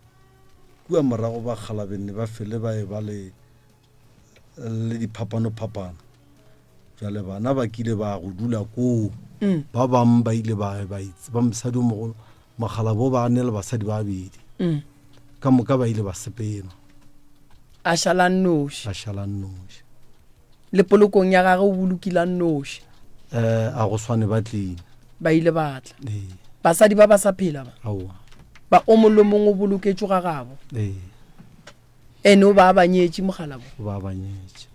kua morago ba kgalabenne ba fele ba e ba le diphapano jale bana ba kile ba go dula koo ba bang ba ile ba itse ba mosadi o mogolo mogala bo ba ne le basadi ba bedi ka moka ba ile ba sepena a šalang noši le polokong ya gage o bolokilang noši a go swane ba tlile ba ile batla basadi ba ba sa phela ba o mollo mongwe o boloketšwe ga gabo ene o ba banyetše mogala bo ba banyetše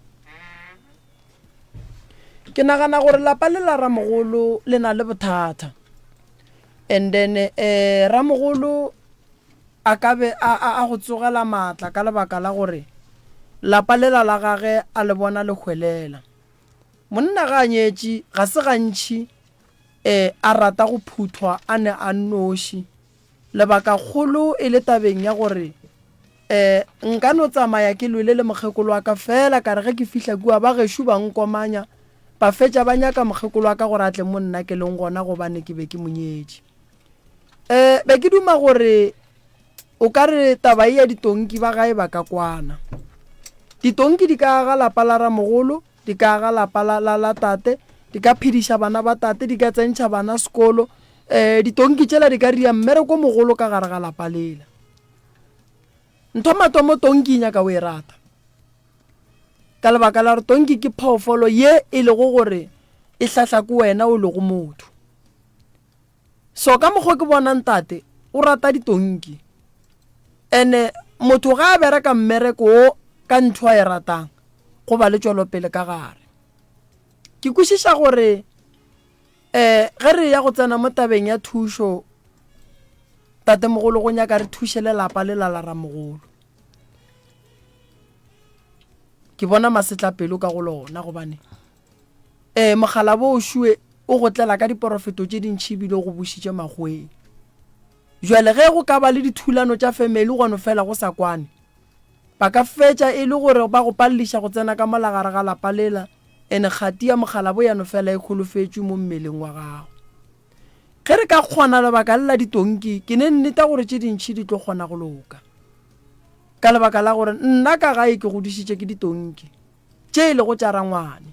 ke nagana gore lapa le la ramogolo le na le bothata and then ramogolo a ka be a go tsogela maatla ka lebaka la gore lapa le la gage a le bona le hwelela monna ga nyetše ga se gantši a rata go phuthwa a ne a noši lebaka kgolo e le tabeng ya gore nka no tsamaya ke lwele le mokgekolo wa ka fela ka re ge ke fihla kua ba gešo ba nkomanya ba fetša ba nyaka mokgekolo wa ka gore a tle mo nna ke leng gona gobane ke be ke monyetše be ke duma gore o ka re taba ya ditonki ba gae ba ka kwana ditonki di ka aga lapa la ramogolo di ka aga lapa la tate di ka phediša bana ba tate di ka tsentšha bana sekolo ditonki tšela di ka ria mmereko mogolo ka gare ga lapa lela ntho matomo tonki nyaka o e rata ka lebaka la gore tonki ke phoofolo ye e lego gore e hlahla ko wena o lego motho so ka mokgwa ke bonang tate o rata ditonki ene motho ga a bereka mmereko o ka ntho a e ratang go ba le tšwelopele ka gare ke kwešiša gore ge re ya go tsena mo tabeng ya thušo tate mogolo go nyaka re thušele lapa le la ramogolo ke bona masetlapelo ka go lona gobane mogala bo o šue o go tlela ka diporofeto tše dintšhi ebile go bušitše magweng jwale ge go ka ba le dithulano tša family gone fela go sa kwane ba ka fetša e le gore ba go palliša go tsena ka molagare ga lapa lela ene kgati ya mogala bo yano fela e kgolofetšwe mo mmeleng wa gago ge re ka kgona lebaka lela ditonki ke ne nneta gore tše dintšhi di tlo kgona go loka ka lebaka la gore nna ka gae ke godišitše ke ditonki tše e le go tša rangwane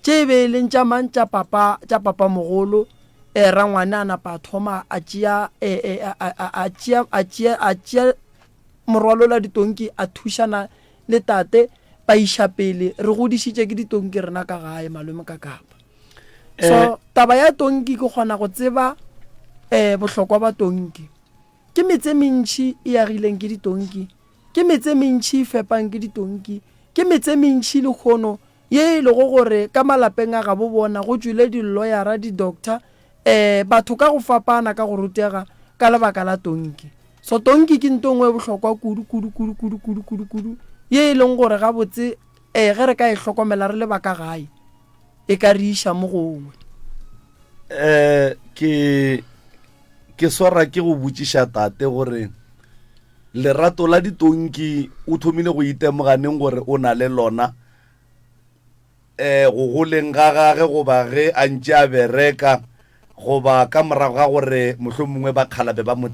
tše e be e leng tša mang tša papa mogolo rangwane a napa a thoma a tšea morwalo la ditonki a thušana le tate ba iša pele re godišitše ke ditonki rena ka gae malome ka kapa so taba ya tonki ke kgona go tseba bohlokwa ba tonki ke metse mentši e agileng ke ditonki ke metse mentši e fepang ke ditonki ke metse mentši le kgono ye e lego gore ka malapeng a ga bo bona go tswile di-lawyera di-doctor batho ka go fapana ka go rutega ka lebaka la tonki so tonki ke nto ngwe bohlokwa kudu ye e leng gore ga botse ge re ka e hlokomela re le baka gae e ka re iša mo gongwe ke swara ke go botšiša tate gore lerato la ditonki o thomile go itemoganeng gore o na le lona go goleng ga gage goba ge a ntše a bereka goba ka morago ga gore mohlomongwe ba kgalabe ba mo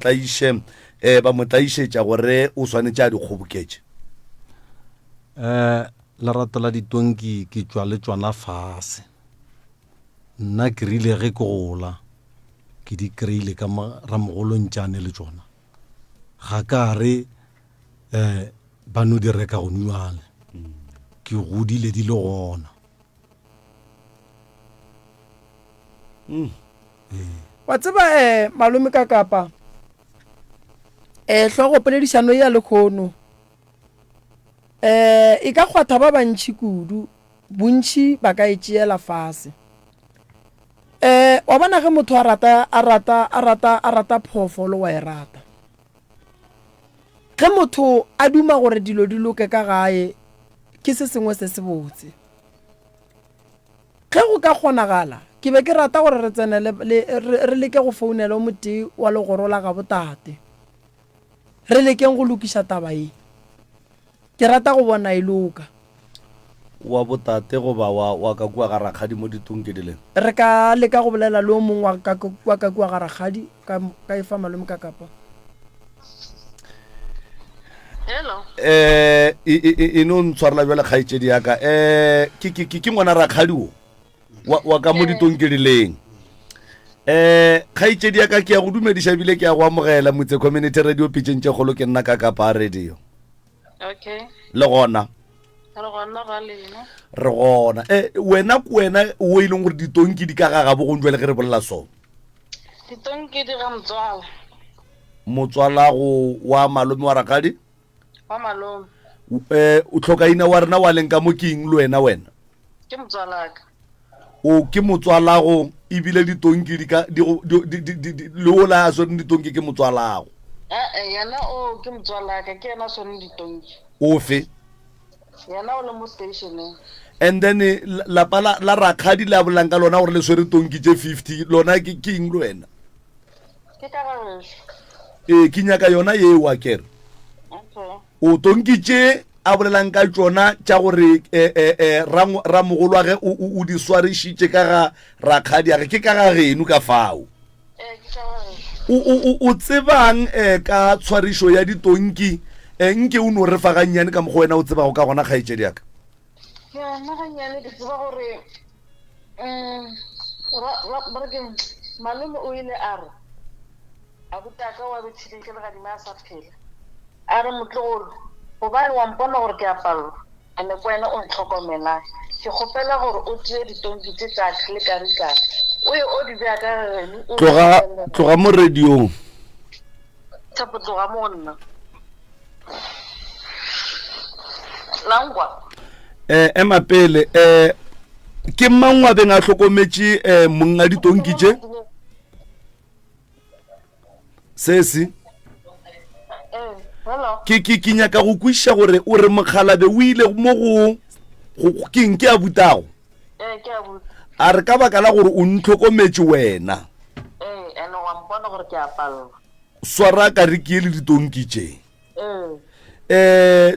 tlaišetša gore o swanetše a di kgoboketše lerato la ditonki ke tšwa le tšwana fase nna ke rile ge ke gola ke di kry-ile ka ramogolontšane le tšona ga ka re ba no di reka go nwane ke godile di le gona wa tseba malome ka kapa hlogo poledišano ya lekgono e ka kgwatha ba bantšhi kudu bontšhi ba ka e tšeela fase wa bona ge motho a rata phoofolo wa e rata ge motho a duma gore dilo di loke ka gae ke se sengwe se se botse ge go ka kgonagala ke be ke rata gore re tsenele re leke go founela o motee wa legoro la ga botate re lekeng go lokiša taba e ke rata go bona e loka wa botate goba wa ka kua ga rakgadi mo ditonki di leng re ka leka go bolela le o mongwe wa ka kua ga rakgadi ka e fa malome ka kapa hello e no ntshwarela bjale kgaetšedi yaka ke ngwana rakgadi o wa ka mo ditonki di leng kgaetšedi yaka ke ya go dumediša bile ke ya go amogela motse community radio pitšeng tše kgolo ke nna ka kapa radio okay le gona re gona ga lena re gona wena o e leng gore ditonki di ka gaga bo gong jwale ge re bolela sone ditonki di ga motswalago wa malome wa rakgadi wa malome o tlhokaina wa rena wa leng ka mo ke eng le wena ke motswalaka o ke motswalago ebile ditonki le ola a swere ditonki ke motswalago yena o ke motswalaka ke yena swone ditonki ofe yena o le mo stationeng and then lapa la rakgadi le a bolang ka lona gore le swere tonki tše 50 lona ke eng le wena ke ka gageso ke nyaka yona yeo a kere okay o tonki tše a bolelang ka tšona tša gore ramogolo wa ge o di swarišitše ka ga rakgadi age ke ka ga geno ka fao ke ka gageso o tsebang ka tshwarišo ya ditonki nke o no re fa gannyane ka mokgwa wena o tsebago ka gona kgaetšedi yaka ya nna gannyane ke tseba gore barekeng malome o ile a re a botaka wa betšhileng ke legadima a sa phela a re motlogolo gobane wa mpona gore ke a palelwa ande ko wena o ntlhokomelang ke kgopela gore o tee ditonki tše tšaka le karikana o ye o di beya ka gageno tloga mo radiong tshepo tloga mo nna langwa ema pele ke mang wa beng a hlokometše monga ditonki tše hello ke nyaka go kwiša gore o re Mokgalabe o ile mo go keng ke a butago ke a botsa a re ka baka la gore o ntlhokometse wena ene wa mpona gore ke a palelwa swara ka re ke le ditonki tše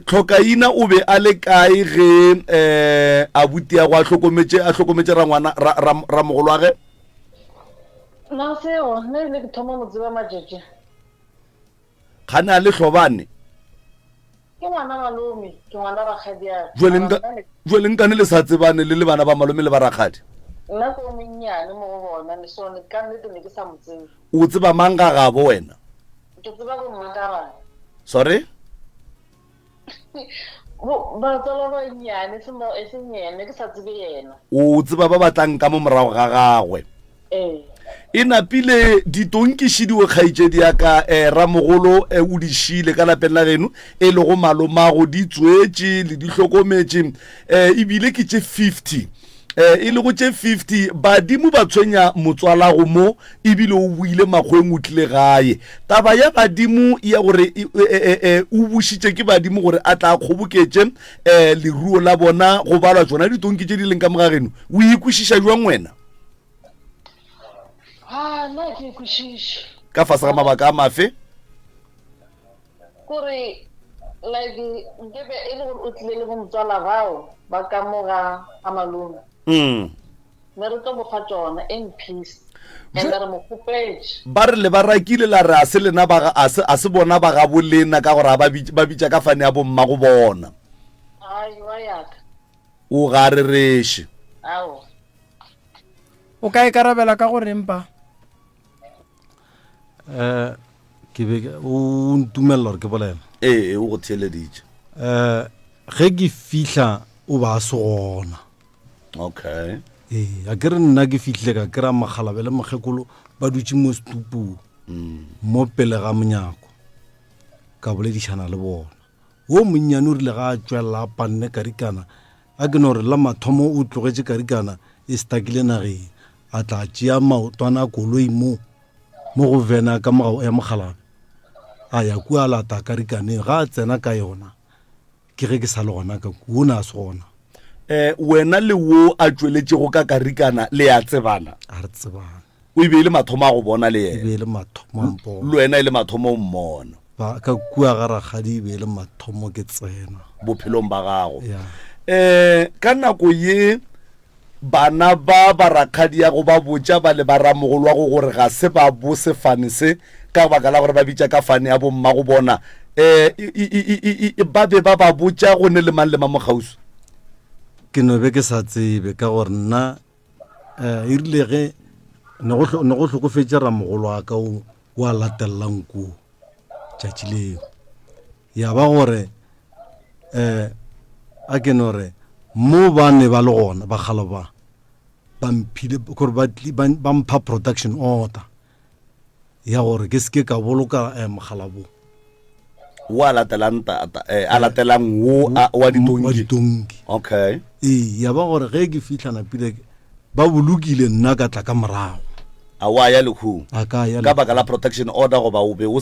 tlhokaina o be a le kae ge abuti ya go a hlokometše ra mogolo wa ge na seo nna ile ke thoma mo tseba matšatši gane a le hlobane ke ngwana malome ke ngwana rakgadi ya jwale nkane le sa tsebane le bana ba malome le ba rakgadi nna ko monnyane mo go bona le sone ka nnete ne ke sa mo tsebe o tseba mang ka gabo wena ke tseba go mmakarane sorry batswala ba nnyane e seng yene ke sa tsebe yena o tseba ba batlang ka mo morago ga gagwe e napile ditonkišidiwe kgaitšedi ya ka ramogolo o di šile ka lapeng la geno e le go malomago di tswetše le di hlokometše ebile ke tše 50 e le go tše 50 badimo ba tshwenya motswalago mo ebile o buile makgweng o tlile gae taba ya badimo ya gore o bušitše ke badimo gore a tla kgoboketše leruo la bona go balwa tsona ditonki tše di leng ka moga geno o ikwešiša jwang wena nna ke ikwešiša ka fase ga mabaka a mafe kore like nkebe e le gore o tlile le bomotswala bao ba ka moga a malome ne re tlo bofa tsona in peace and re mo kgopetše ba re le ba rakile la re a se lena a se bona ba ga bolena ka gore ba bitša ka fane ya bomma go bona wa yaka o ga re reše ao o ka ikarabela ka gore mpa ke be o ntumelela gore ke bolela o go theeleditše ge ke fihla o ba se gona okay a ke re nna ke fihlile ka kry-a Mokgalabe le mokgekolo ba dutse mo setupong mo pele ga monyako ka boledišana le bona wo monnyane o rile ga a tswelela a panne karikana a ke no re la mathomo o tlogetše karikana e stakile nageng a tla tšea maotwana a koloi mo go vena ka morago ya Mokgalabe a ya kua a lata karikaneng ga a tsena ka yona ke ge ke sa le gona ka o ne a se gona wena le wo a tšweletšego ka karikana le ya tsebana a re tsebana o e be le mathomo a go bona le e yena be le mathomo a mpona le wena e le mathomo o mmona ka kua ga rakgadi e be le mathomo ke tsena bophelong ba gago ya ka nako ye bana ba rakgadi ya go ba botša ba le ba ramogolo wa go gore ga se ba bo sefane se ka baka la gore ba bitša ka fane ya bomma go bona ba be ba botša go ne le mang le mamogauso ke no be ke sa tsebe ka gore nna e rile ge ne go hlokofetše ramogolo wa ka o a latelelang kuo tšatši leo ya ba gore a ke no re mo ba ne ba le gona ba kgalo ba mphile gore ba mpha protection order ya gore ke seke ka boloka Mokgalabo o a latelang wo wa ditonki okay ya ba gore ge ke fitlhana pile ba bolokile nna ka tla ka morago a wa ya lekhung a ka ya ka baka la protection order go ba o be o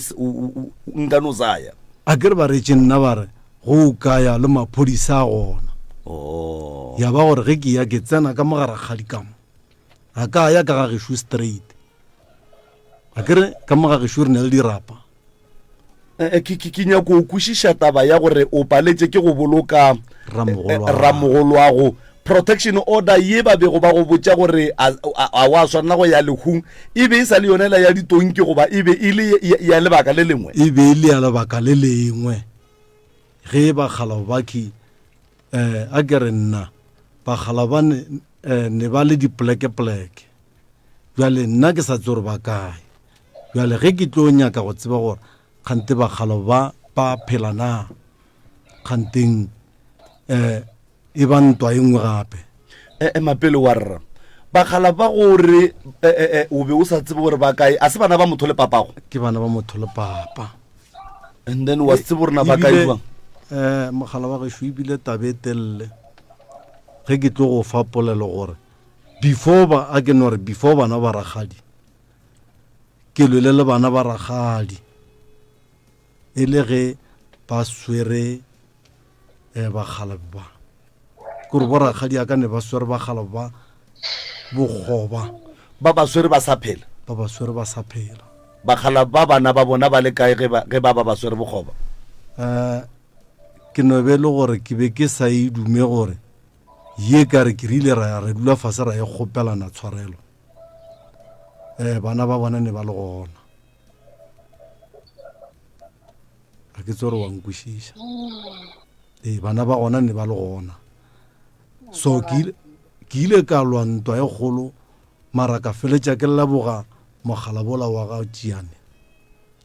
nkano zaya a ke re ba retše nna ba re go ka ya le maphodisa a gona ya ba gore ge ke ya ke tsena ka mogara kgadi kamo a ka ya ka ga gešo straight a ke re ka moga gešo re ne le dirapa ke nyako o kwešiša taba ya gore o paletše ke go boloka ramogolo wa go protection order ye ba be go ba go botša gore a wa swanela go ya lekhung e be e sa le yonela ya ditonki goba e be e le ya lebaka le lengwe e be e le ya lebaka le lengwe ge bakgala ba ki a ke re nna bakgala ba ne ba le dipoleke-poleke bjale nna ke sa tse gore ba kae bjale ge ke tlo nyaka go tseba gore kgante bakgalo ba phela na kganteng e ba ntwa e nngwe gape mapele wa rra bakgala ba gore o be o sa tsebe gore ba kae a se bana ba motho le papago ke bana ba motho le papa and then wa tsebe gore na ba kae bang mogala wa gešo ebile tabe e telele ge ke tlo go fa polelo gore before bana ba ragadi ke lwele le bana ba ragadi e le ge ba swere bakgalabe ba kore borakgadi a ka ne ba swere bakgalabe ba bogoba ba ba swere ba sa phela ba ba swere ba sa phela bakgala ba bana ba bona ba le kae ge ba swere bogoba ke no be le gore ke be ke sa e dume gore ye ka re ke rile re dula fase ra e kgopelana tshwarelo bana ba bona ne ba le gona a ke tsore wa nkwešiša bana ba gona ne ba le gona so ke ile ka lwa ntwa e kgolo mara ka feletša ke leboga mogala bola wa ga Tšiane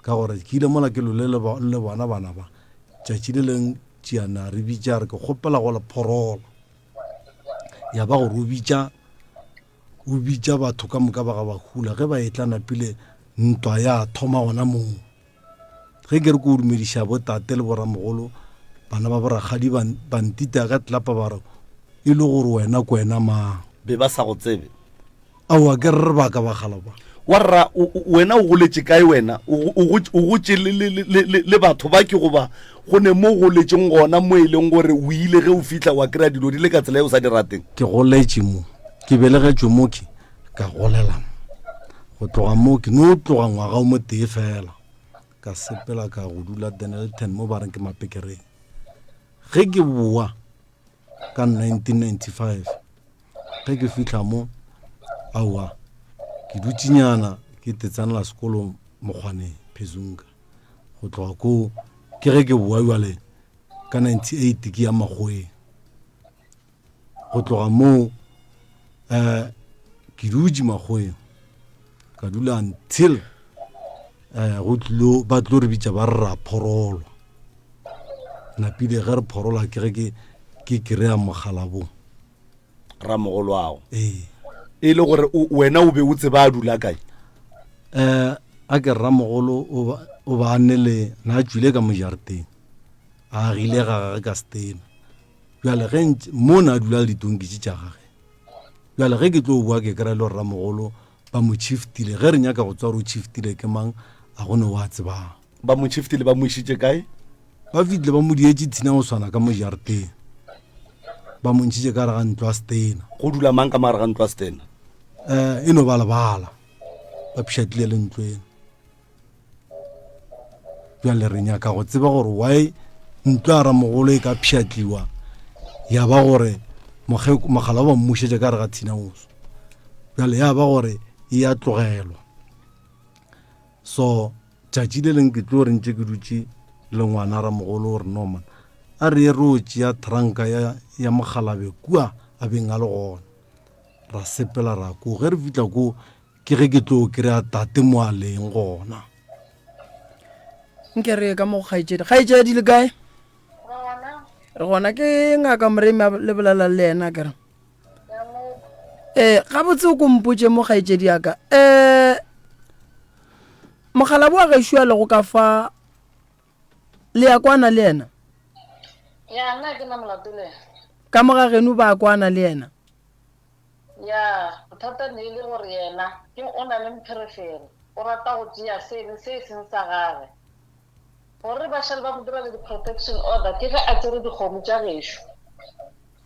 ka gore ke ile mola ke lole le bona bana ba tšatši le leng Tšiane a re bitša re ke kgopela go le phorola ya ba gore o bitša batho ka moka ba ga ba hula ge ba etlana pele ntwa ya thoma gona moo ge ke re ko o dumediša botate le boramogolo bana ba borakgadi ba ntita ka tlapa ba re e le gore wena ko wena mang be ba sa go tsebe aowa ke re baka ba galaba warra wena o goletše kae wena o gotše le batho ba ke goba go ne mo goletšeng gona mo e leng gore o ile ge o fitlha wa kry-a dilo di le ka tsela e o sa di rateng ke goletše mo ke belegetšwe mo ke ka golela go tloga mo ke no tloga ngwaga o mo tee fela ka sepela ka go dula Denelton mo ba reng ke mapekereng ge ke boa ka 1995 ge ke fitlha mo aowa ke dutsenyana ke tetsanela sekolo mokgwaneng Phezunga go tloga ko ke ge ke boa jwale ka 98 ke ya Makgoweng go tloga moo ke dutse Makgoweng ka dula until ba tlo re bitša ba rra phorolo napile ge re phorola ke ge ke kry-a mogalabo ramogolo ao e le gore wena o be o tseba a dula kae a ke ramogolo o ba annele na tswile ka mojareteng a agile gagage ka stena bjale ge mo na dula le ditonkitše tša gage bjale ge ke tlo bua ke kry-a le gore ramogolo ba mo chiftile ge re nyaka go tswa re o chiftile ke mang a gone wa tsebang ba mo chiftile ba mo išitše kae ba fitlile ba mo dietše tshina go swana ka mojareteng ba mo ntšhitše ka re ga ntlo a stena go dula mang ka mare ga ntlo a stena e no balabala ba pšhatlile le ntlo eno bjale re nyaka go tseba gore why ntlo a ramogolo e ka pšhatliwa ya ba gore mogala ba mmušetše ka re ga thinaoso bjale ya ba gore e a tlogelwa so tšatši le leng ke tlo re ntše ke dutše le ngwana ramogolo gore noman a re ye re o tšea tranka ya mogalabe kua a beng a le gona ra sepela ra ko ge re fitlha ko ke ge ke tlo kry-a tate mo a leng gona nke re ka mo kgaetšedi le kae re gona ke ngaka Moremi le bolela le ena kere gabotse o kompotše mo kgaetšedi yaka mogala bo a gešwa le go ka fa le ya kwana le ena ya nna ke na molato le ka moga geno ba kwana le ena ya bothata ne e le gore yena ke o na le mpherefere o rata go tšea sene se seng sa gage gore bašale ba mo dira le di-protection order ke ge a tsere dikgomo tša gešo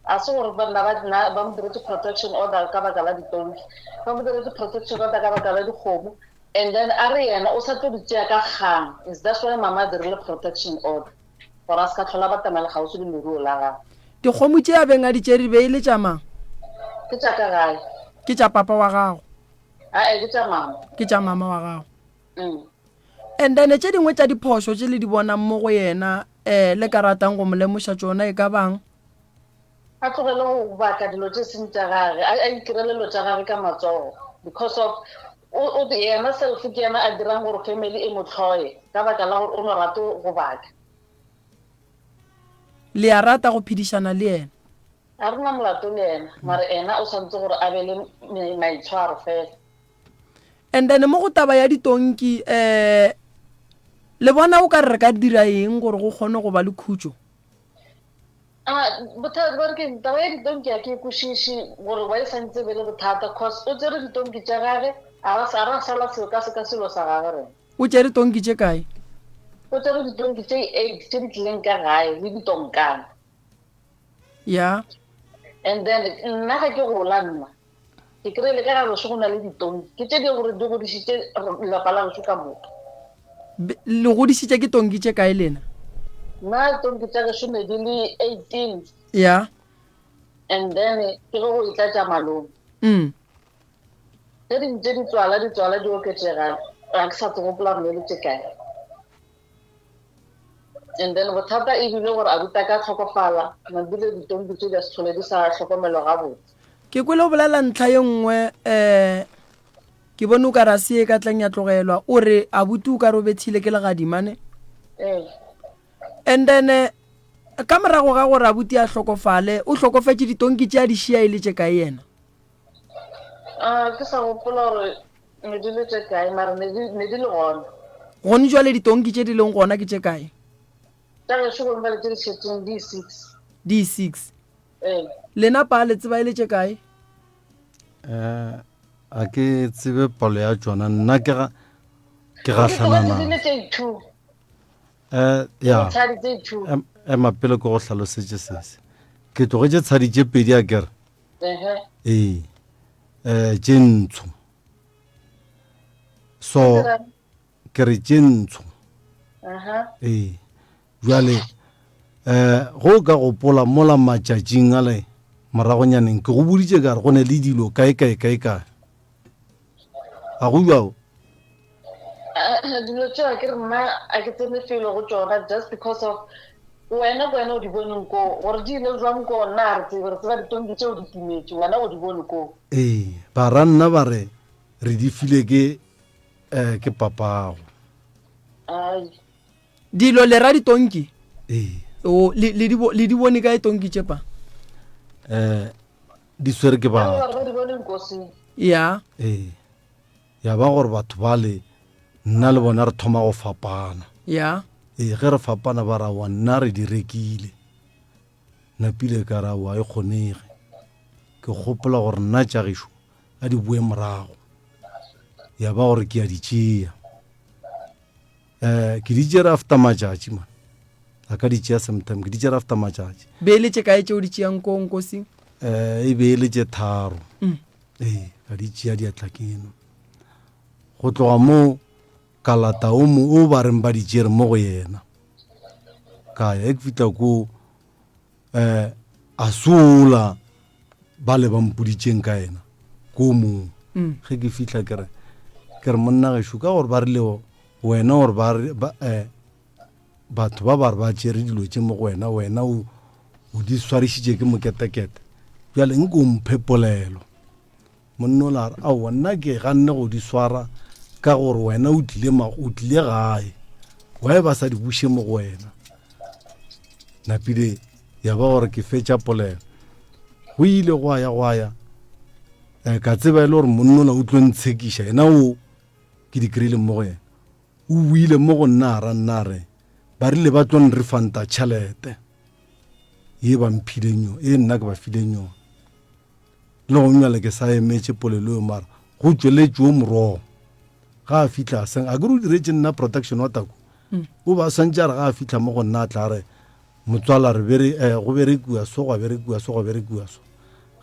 a se gore banna ba mo diretse protection order ka baka la ditonki ba mo diretse protection order ka baka la dikgomo and then a re yena o sa tlo di tšea ka kgang is that's why mama a dirile protection order gore a se ka tlhola batamela gausi le leruo la gage dikgomo tše a beng a ditšeri be e le tša mang ke tša ka gae ke tša papa wa gago ke tša mama ke tša mama wa gago and then tše dingwe tša diphošo tše le di bonang mo go yena le ka ratang go mo lemoša tšona e ka bang a tlogele go baka dilo tše seng tša gage a ikirelelo tša gage ka matsogo because of yena self ke yena a dirang gore family e mo tlhoye ka baka la gore o no rate go baka le a rata go phedišana le yena a rena molato le ena mare ena o santse gore a be le maitshwaro fela and then mo go taba ya ditonki le bona o ka re ka dira eng gore go kgone go ba le khutšo bothata bare ke taba ya ditonki ya ke kwešiše gore wa e santse be le bothata cause o tsere ditonki tša gage a ra sala seo ka se ka selo sa gage rena o tšere tonki tše kae o tsere ditonki tse 8 tse di tlileng ka gae le ditonkana. ya And then nna ga ke gola nna ke kry-ile ka galo se go na le ditonki ke tse di gore di godisitse lelapa la goso ka moka. le godisitse ke tonki tse kae lena? Nna tonki tsa ge some di le 18 ya and then ke go e tlatsa malome. Tse dingwe tse di tswala di oketsega ga ke sa tsegopola mme le tse kae. And then bothata e bile gore abuta ka tlhokofala mabile ditonki tse di a se tlhole di sa tlhokomelwa gabotse. ke kwele o bolela ntlha ye nngwe ke bone o ka ra se e ka tlang ya tlogelwa o re abuti o ka re o bethile ke legadimane and then ka morago ga gore abuti a tlhokofale o tlhokofetse ditonki tse a di šia e le tse kae yena? Ke sa gopola gore ne di le tse kae mara ne di le gona. gone jwale ditonki tse di leng gona ke tse kae? Tsa ge go le tse di setseng di 6. di 6 lena pa le tseba e le tse kae? a ke tsebe palo ya tsona nna ke gatlhanana ya mapele ke go tlhalosetse sese ke tlogetse tshadi tse pedi a kere tše ntsho so ke re tše ntsho jwale go ka gopola mola matšatšing a le moragonyaneng ke go boditše ka re go ne le dilo kae a go jwao dilo tseo ke re nna a ke tsene felo go tsona just because of wena o di boneng ko gore di ile jwang ko nna re tseba ditonki tseo di timetse wena o di bone ko. Ba ranna ba re di file ke papago dilo le ra ditonki le di bone ka tonki tše pa di swere ke ba ya ba gore batho ba le nna le bona re thoma go fapana ya ge re fapana ba ra wa nna re di rekile napile ka ra wa e kgonege ke gopola gore nna tša gešo a di bue morago ya ba gore ke a di tšea ke di tšere after matšatši man a ka di tšea sometime ke di tšere after matšatši beeletše kae tšeo di tšeang ko nkosing e beeletše 3 ka di tšea diatla keno go tloga mo kalata o ba reng ba di tšere mo go yena ka ya ke fitla ko a sola ba le bampoditšeng ka yena ko mong ge ke fitla ke re monna gešo ka gore ba rile wena gore batho ba re ba tšere dilo tše mo go wena o di swarišitše ke moketekete bjale nke o mphepolelo monna o la re aowa nna ke ganne go di swara ka gore wena o tlile gae wae ba sa di buše mo go wena napile ya ba gore ke fetša polelo go ile go ya ka tseba e le gore monna o tlo ntshekiša ena o ke di kry-ile mo go yena o buile mo go nna re ba rile ba tlo nrefanta tšhelete ye ba mphileng e nna ke ba fileng yona le go nyale ke sa emetše polelo mara go tšweletše o morogo ga a fitla seng a kere o diretse nna protection wa tako o ba swantse re ga a fitla mo go nna a tla re motswala go berekiwa so go berekiwa so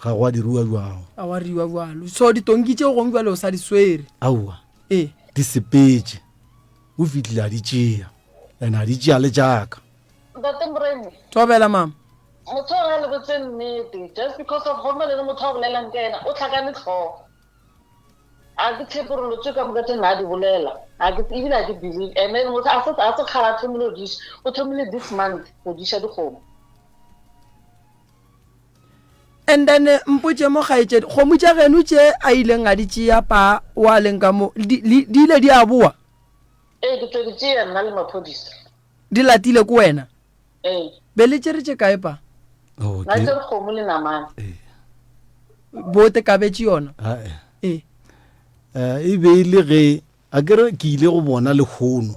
ga go a diriwa jwao a wa riwa bjalo so ditonki tšeo gongwe bjale o sa di swere aowa di sepetse o fitlhile a di tšea and a di tšea le jaaka tobela mama motho ga le botse nnete just because of go le motho a bolelang ka ena o tlhakane tlhogo a ke tshepe gore lotse ka moka tse nna a di bolela ebile a di believe and then motho a se kgala a thomile o thomile this month go diša dikgomo and then mpotse mo gaetse kgomo tša geno tše a ileng a di tšea pa wa leng ka mo di ile di a boa ke tlo di tšea nna le maphodisa di latile ko wena be le tšeretše kae pa na tsere kgomo le namane bote ka betše yona e beile ge a kere ke ile go bona lekgono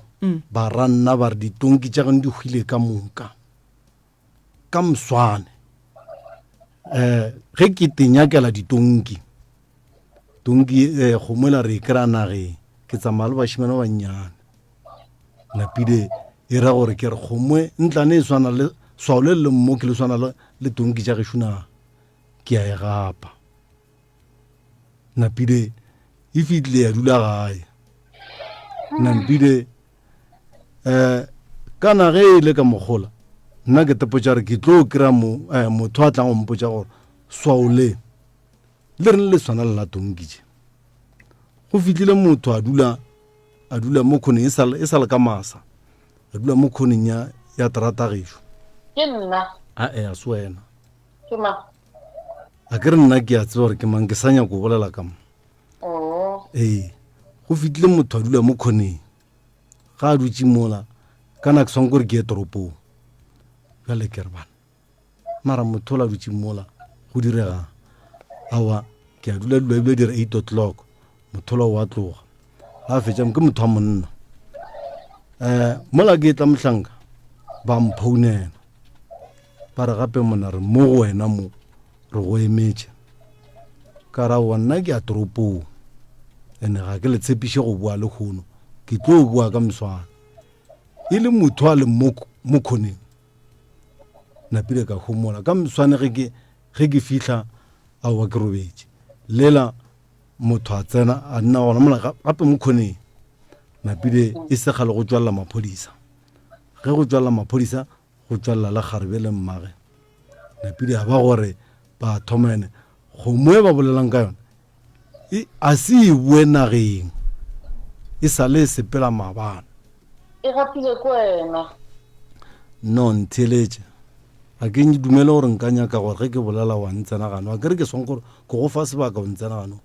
ba ranna ba re ditonki tša gane di hwile ka moka ka mswane ge ke tenyakela ditonki kgomo la re e kry-a nageng ke tsamaya le bašimane ba bannyane napile e ra gore ke re kgomwe ntlane e swana le swao le mo ke le swana le tonki tša gešona ke a e gapa napile e fitlile ya dula gae nampile kana ge e le ka mokgola nna ke tepotša re ke tlo kry-a motho a tlang go mpotša gore swao le reng le swana le la tonkitše go fitlhile motho a dula mo khoneng e sa le ka masa a dula mo khoneng ya terata gešo ke nna a se wena ke ma a ke re nna ke a tseba gore ke mang ke sa nyako go bolela ka mo ee go fitlhile motho a dula mo khoneng ga a dutse mola kana ke swang kore ke ye toropong jale ke re bana mara motho la dutse mola go direga awa ke a dula ebile dire 8 o'clock motho la wa tloga a fetša ke motho wa monna mola ke tla mohlanka ba mphounela ba re gape mona re mo go wena mo re go emetše ka ra wa nna ke a toropong ene ga ke le tshepiše go bua le kgono ke tlo bua ka moswana e le motho a le mo khoneng napile ka homola ka moswane ge ke fihla a wa ke robetše lela motho a tsena a nna gona mola gape mo khoneng napile e se gale go tswalela maphodisa ge go tswalela maphodisa go tswalela le kgarebe le mmage napile a ba gore ba thomane kgomo e ba bolelang ka yone a se e bue nageng e sa le sepela mabana e gapile ko wena no ntheletše a ke dumele gore nka nyaka gore ge ke bolela wa ntsena gano a kere ke swang gore ke go fa sebaka o ntsena gano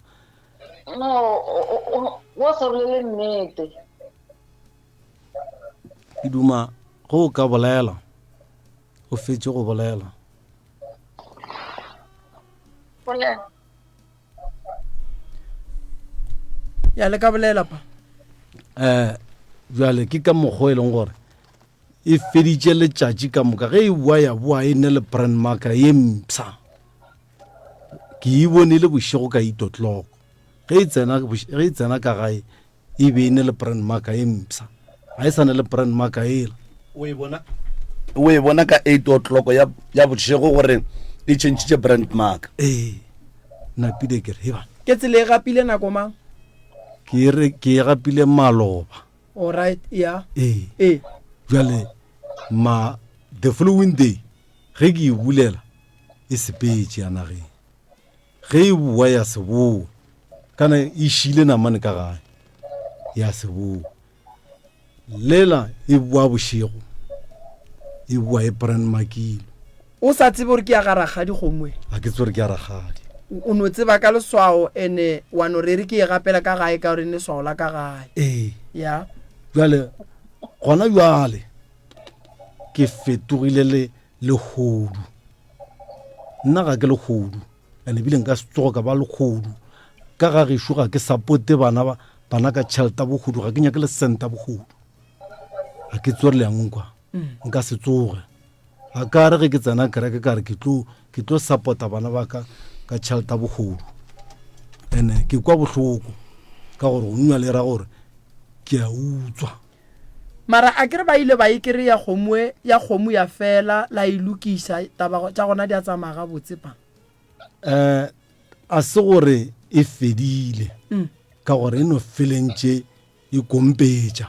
no wa sa bolele nnete ke duma go o ka bolela o fetse go bolela bolela ya le ka bolela pa jale ke ka mokgwa e leng gore e feditše letšatši ka moka ge e bua ya boa e ne le brand marker ye mpsa ke e bonele bošego ka 8 o'clock ge e tsena ka gae e be e ne le brand marker ye mpsa ga e sa ne le brand marker ela o e bona ka 8 o'clock ya bošego gore e tšhentšhitše brand mark napile ke re he bana ke tsele e gapile nako mang ke e gapile maloba alright ya jale the following day ge ke e bulela e sepetše ya nageng ge e bua ya seboa kana e šile namane ka gae ya seboa lela e bua bošego e bua e brand makilo o sa tsebe gore ke ya garagadi kgomwe a ke tsore ke ya ragadi o no tseba ka leswao ene wa no re ke e gapela ka gae ka gore ne swao la ka gae ya jale gona jale ke fetogile le kgodu nna ga ke le kgodu ene bile nka se tsogo ka ba le kgodu ka ga gešo ga ke supporte bana ka tšhelete bogodu ga ke nyake le senta bogodu ga ke tsore leangwa nka se tsoge a ka re ge ke tsena kereke ka re ke tlo supporta bana ba ka tšhelete bogodu ene ke kwa bohloko ka gore go nwa le ra gore ke a utswa mara a kere ba ile ba e kere ya kgomo ya fela la ilukisa taba tša gona di a tsamaya ga botse pa a se gore e fedile ka gore e no felentše e kompetša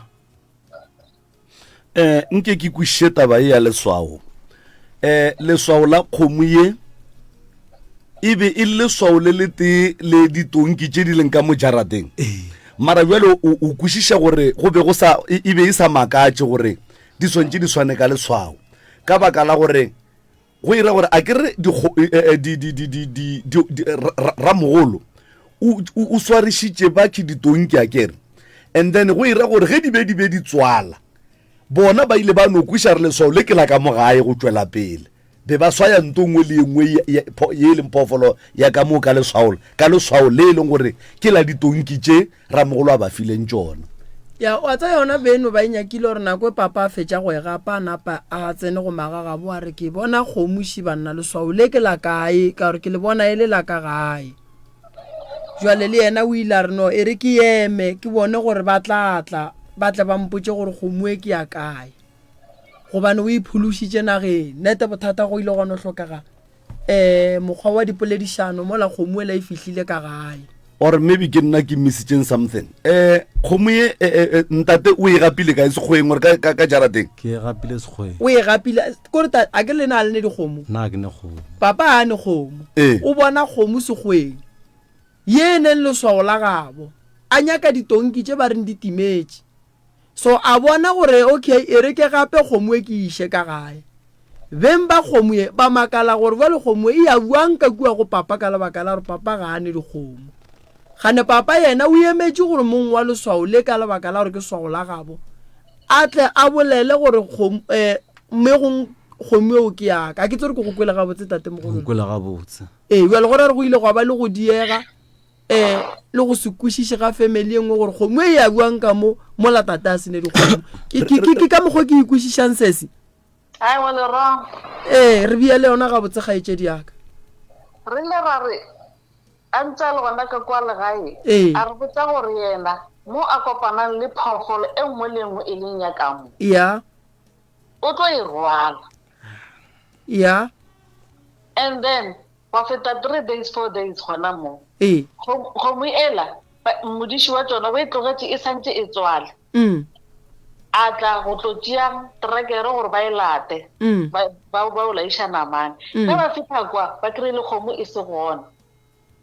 nke ke kwiše taba e ya leswao leswao la kgomo ye e be e leswao le lete le ditonki tše di leng ka mojarateng mara bjale o kwešiša gore go be e be e sa makatše gore di swantše di swane ka leswao ka baka la gore go ira gore a kere ramogolo o swarišitše bakhe ditonki a kere and then go ira gore ge di be di tswala bona ba ile ba no kwiša re leswao le ke la ka mo gae go tšwela pele be ba swaya ntongwe le engwe ye leng phoofolo ya ka moo ka leswao le e leng gore ke la ditonki tše ramogolo a ba fileng tšona ya wa tsa yona beno ba inyakile gore nako e papa a fetša go e gapa a napa a tsene go magagabo a re ke bona kgomoši banna leswao le ke la kae ka gore ke le bona e le la ka gae jwale le yena o ile a re no e re ke eme ke bone gore ba tle ba mpotše gore kgomo e ke ya kae gobane o iphološitše nageng nete bothata go ile gona o tlhokega mokgwa wa dipoledišano mola kgomo ela e fihlile ka gae or maybe ke nna ke missitseng something kgomo ye ntate o e gapile ka e sekgweng gore ka jarateng ke gapile sekgweng o e gapile kore a ke lena le ne dikgomo nna ke ne kgomo papa a ne kgomo o bona kgomo sekgweng ye neng leswao la gabo a nyaka ditonki tše ba reng ditimetse so a bona gore okay e re ke gape kgomo e ke iše ka gae beng ba kgomo ye ba makala gore ba le kgomo e ya buang ka kua go papa ka lebaka la gore papa ga ane dikgomo gane papa yena o emetse gore mong wa leswao le ka lebaka la gore ke swao la gabo a tle a bolele gore mmegong kgomo eo ke yaka a ke tse re ke go kwela gabotse tate mogolo kwela gabotse jale gore re go ile go ba le go diega le go se kwešiše ga family engwe gore kgomo e ya buang ka mola tate a sene dikgomo ke ka mokgwa ke ikwešišang sese re bia le yona gabotse kgaetšedi yaka re le ra re a ntse a le gona ka kwa legae a re botsa gore yena mo a kopanang le phoofolo e nngwe le nngwe e leng ya kamo ya o tlo e rwala ya and then wa feta 3 days 4 days gona mo kgomo ela modiši wa tsona o e tlogetse e santse e tswale a tla go tlo tšea terekere gore ba e late ba o laiša namane ga ba fitlha kwa ba kry-ile kgomo e se gona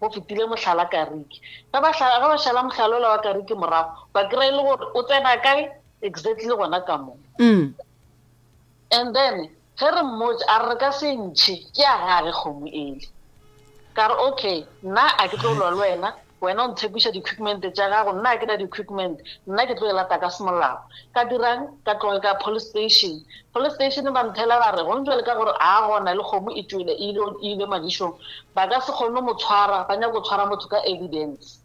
go fetile mohlala kariki ga ba šala mohlala ola wa kariki morago ba kry-ile gore o tsena kae exactly gona ka mo and then ge re mmotse a re ka se ntšhe ke a gage kgomo ele ka re okay nna a ke tlo lwa le wena o ntshepiša di-equipment tša gago nna a ke na di-equipment nna ke tlo e lata ka semolao ka dirang ka tloge ka police station ba nthela ba re gontswe le ka gore a gona le kgomo e tswile e ile madišong ba ka se kgone mo tshwara ba nyaka go tshwara motho ka evidence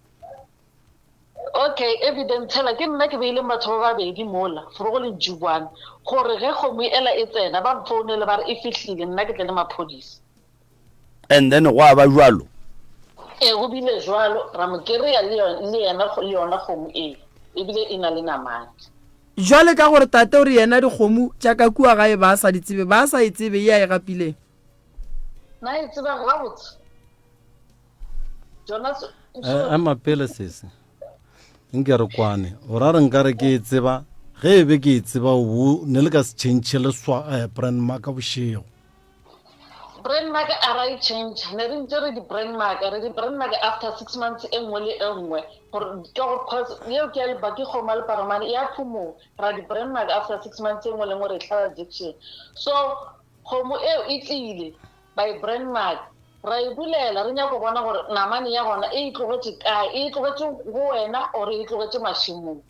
okay evidence hela ke nna ke beile batho ba babedi mola for go le ntšibwane gore ge kgomo ela e tsena ba mfounele ba re e fihlile nna ke tle le maphodisa and then go a ba jwalo go bile jwalo ra mo kereya le yona kgomo ebile e na le namane jwale ka gore tate gore yena dikgomo jaaka kua gae ba sa di tsebe ba sa e tsebe e a e gapileng na e tseba gabotse Jonas a mapele sese nke re kwane o ra re nka re ke e tseba ge e be ke e tseba o ne le ka se tšhentšhe le brand mark ka bošego brand mark a ra change ne re ntse re di brand mark after 6 months e nngwe le e nngwe gore ke go cause yeo ke le baki khoma le paramane ya phumo ra di brand mark after 6 months e nngwe le nngwe re tlhala addiction so khomo e tlile by brand mark ra e bulela re nya go bona gore namane ya gona e itlogetse kae e itlogetse go wena or e itlogetse mashimong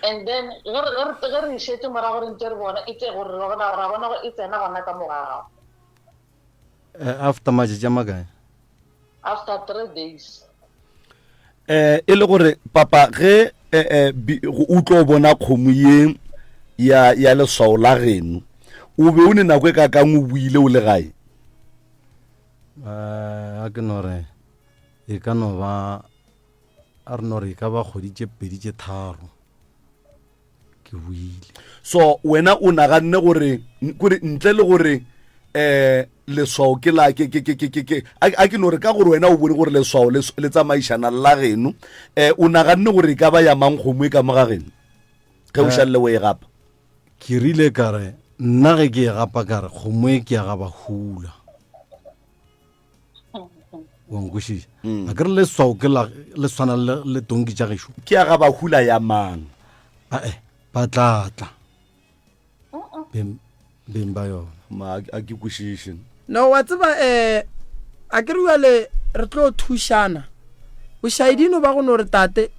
and then re shetse mara gore ntse re bona itse gore ra bona go itsena gona ka mogao after matšatši a makae after 3 days e le gore papa ge o tlo bona kgomo ye ya leswao la geno o be o ne nako e ka kang o buile o le gae a ke no re e ka no ba a re no re e ka ba kgoditše 2 3 ke buile so wena o naganne gore ntle le gore leswao ke la a ke no re ka gore wena o bone gore leswao le tsamaišana la geno o naganne gore ka ba ya mang kgomo e ka moga geno ge o šalle o e gapa ke rile ka re nna ge ke e gapa ka re kgomo e ke ya ga ba hula wankwešiša a ke re leswao ke le swana le tonki tša gešo ke ya ga ba hula ya mang ae ba tlatla beng ba yona a ke kwešiše no wa tseba a ke re le re tlo thušana o shaidino ba go no re tate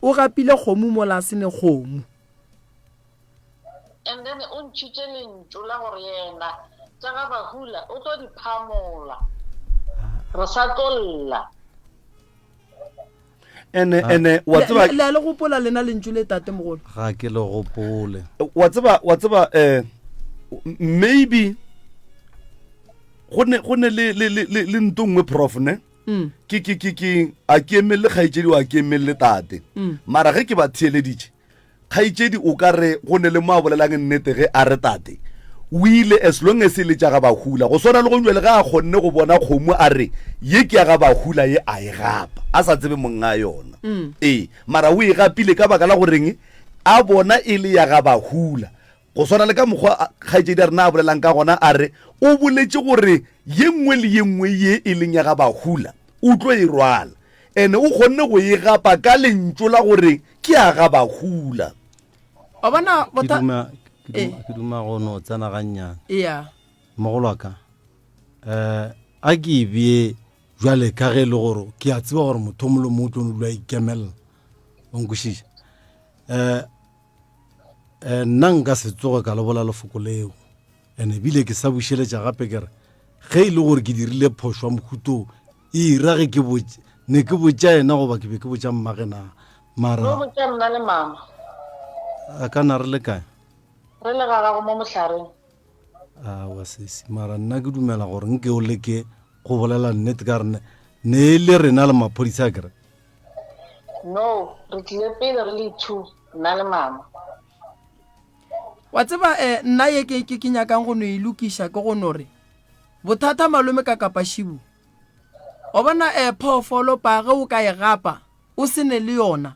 o gapile kgomo mola se ne kgomo and then o ntšhitše lentšu la gore yena tša ga ba hula o tlo di phamola re sa tlolla ene wa tseba le gopola lena lentšu le tate mogolo ga ke le gopole wa tseba maybe go ne le ntongwe prof ne ke a ke emelle kgaetšedi wa ke emelle tate mara ge ke ba theeleditše kgaitsedi o ka re go ne le mo a bolelang nnete ge a re tate o ile as long as le tša ga ba hula go swana le go njwele ga a kgonne go bona kgomo a re ye ke ya ga ba hula ye a e gapa a sa tsebe monga yona mara o e gapile ka baka la goreng a bona e le ya ga ba hula go swana le ka mokgwa kgaitsedi a rena a bolelang ka gona a re o boletse gore ye nngwe le ye nngwe ye e leng ya ga ba hula o tlo e rwala ene o kgonne go e gapa ka lentso la gore ke ya ga ba hula wa bona ke duma go no tsena gannyana ya mogolo ka a ke e bee jwale ka ge le gore ke a tseba gore motho mo le mo tlo no dula ikemelela o nkwešiša nna nka se tsoge ka le bola lefoko leo ene ebile ke sa bušeletša gape kere ge e le gore ke dirile phošwa mokhutong e ira ge ne ke botša ena goba ke be ke botša mmagena mara nna le mama a ka na re le kae re le gagago mo motlhareng wa sesi mara nna ke dumela gore nke o leke go bolela nnete ka rene ne e le rena le maphodisa kere no re tlile pele re le two nna le mama wa tseba nna ye ke nyakang go no e lokiša ke go nore bothata malome ka kapashibu o bona phoofolo page o ka e gapa o se ne le yona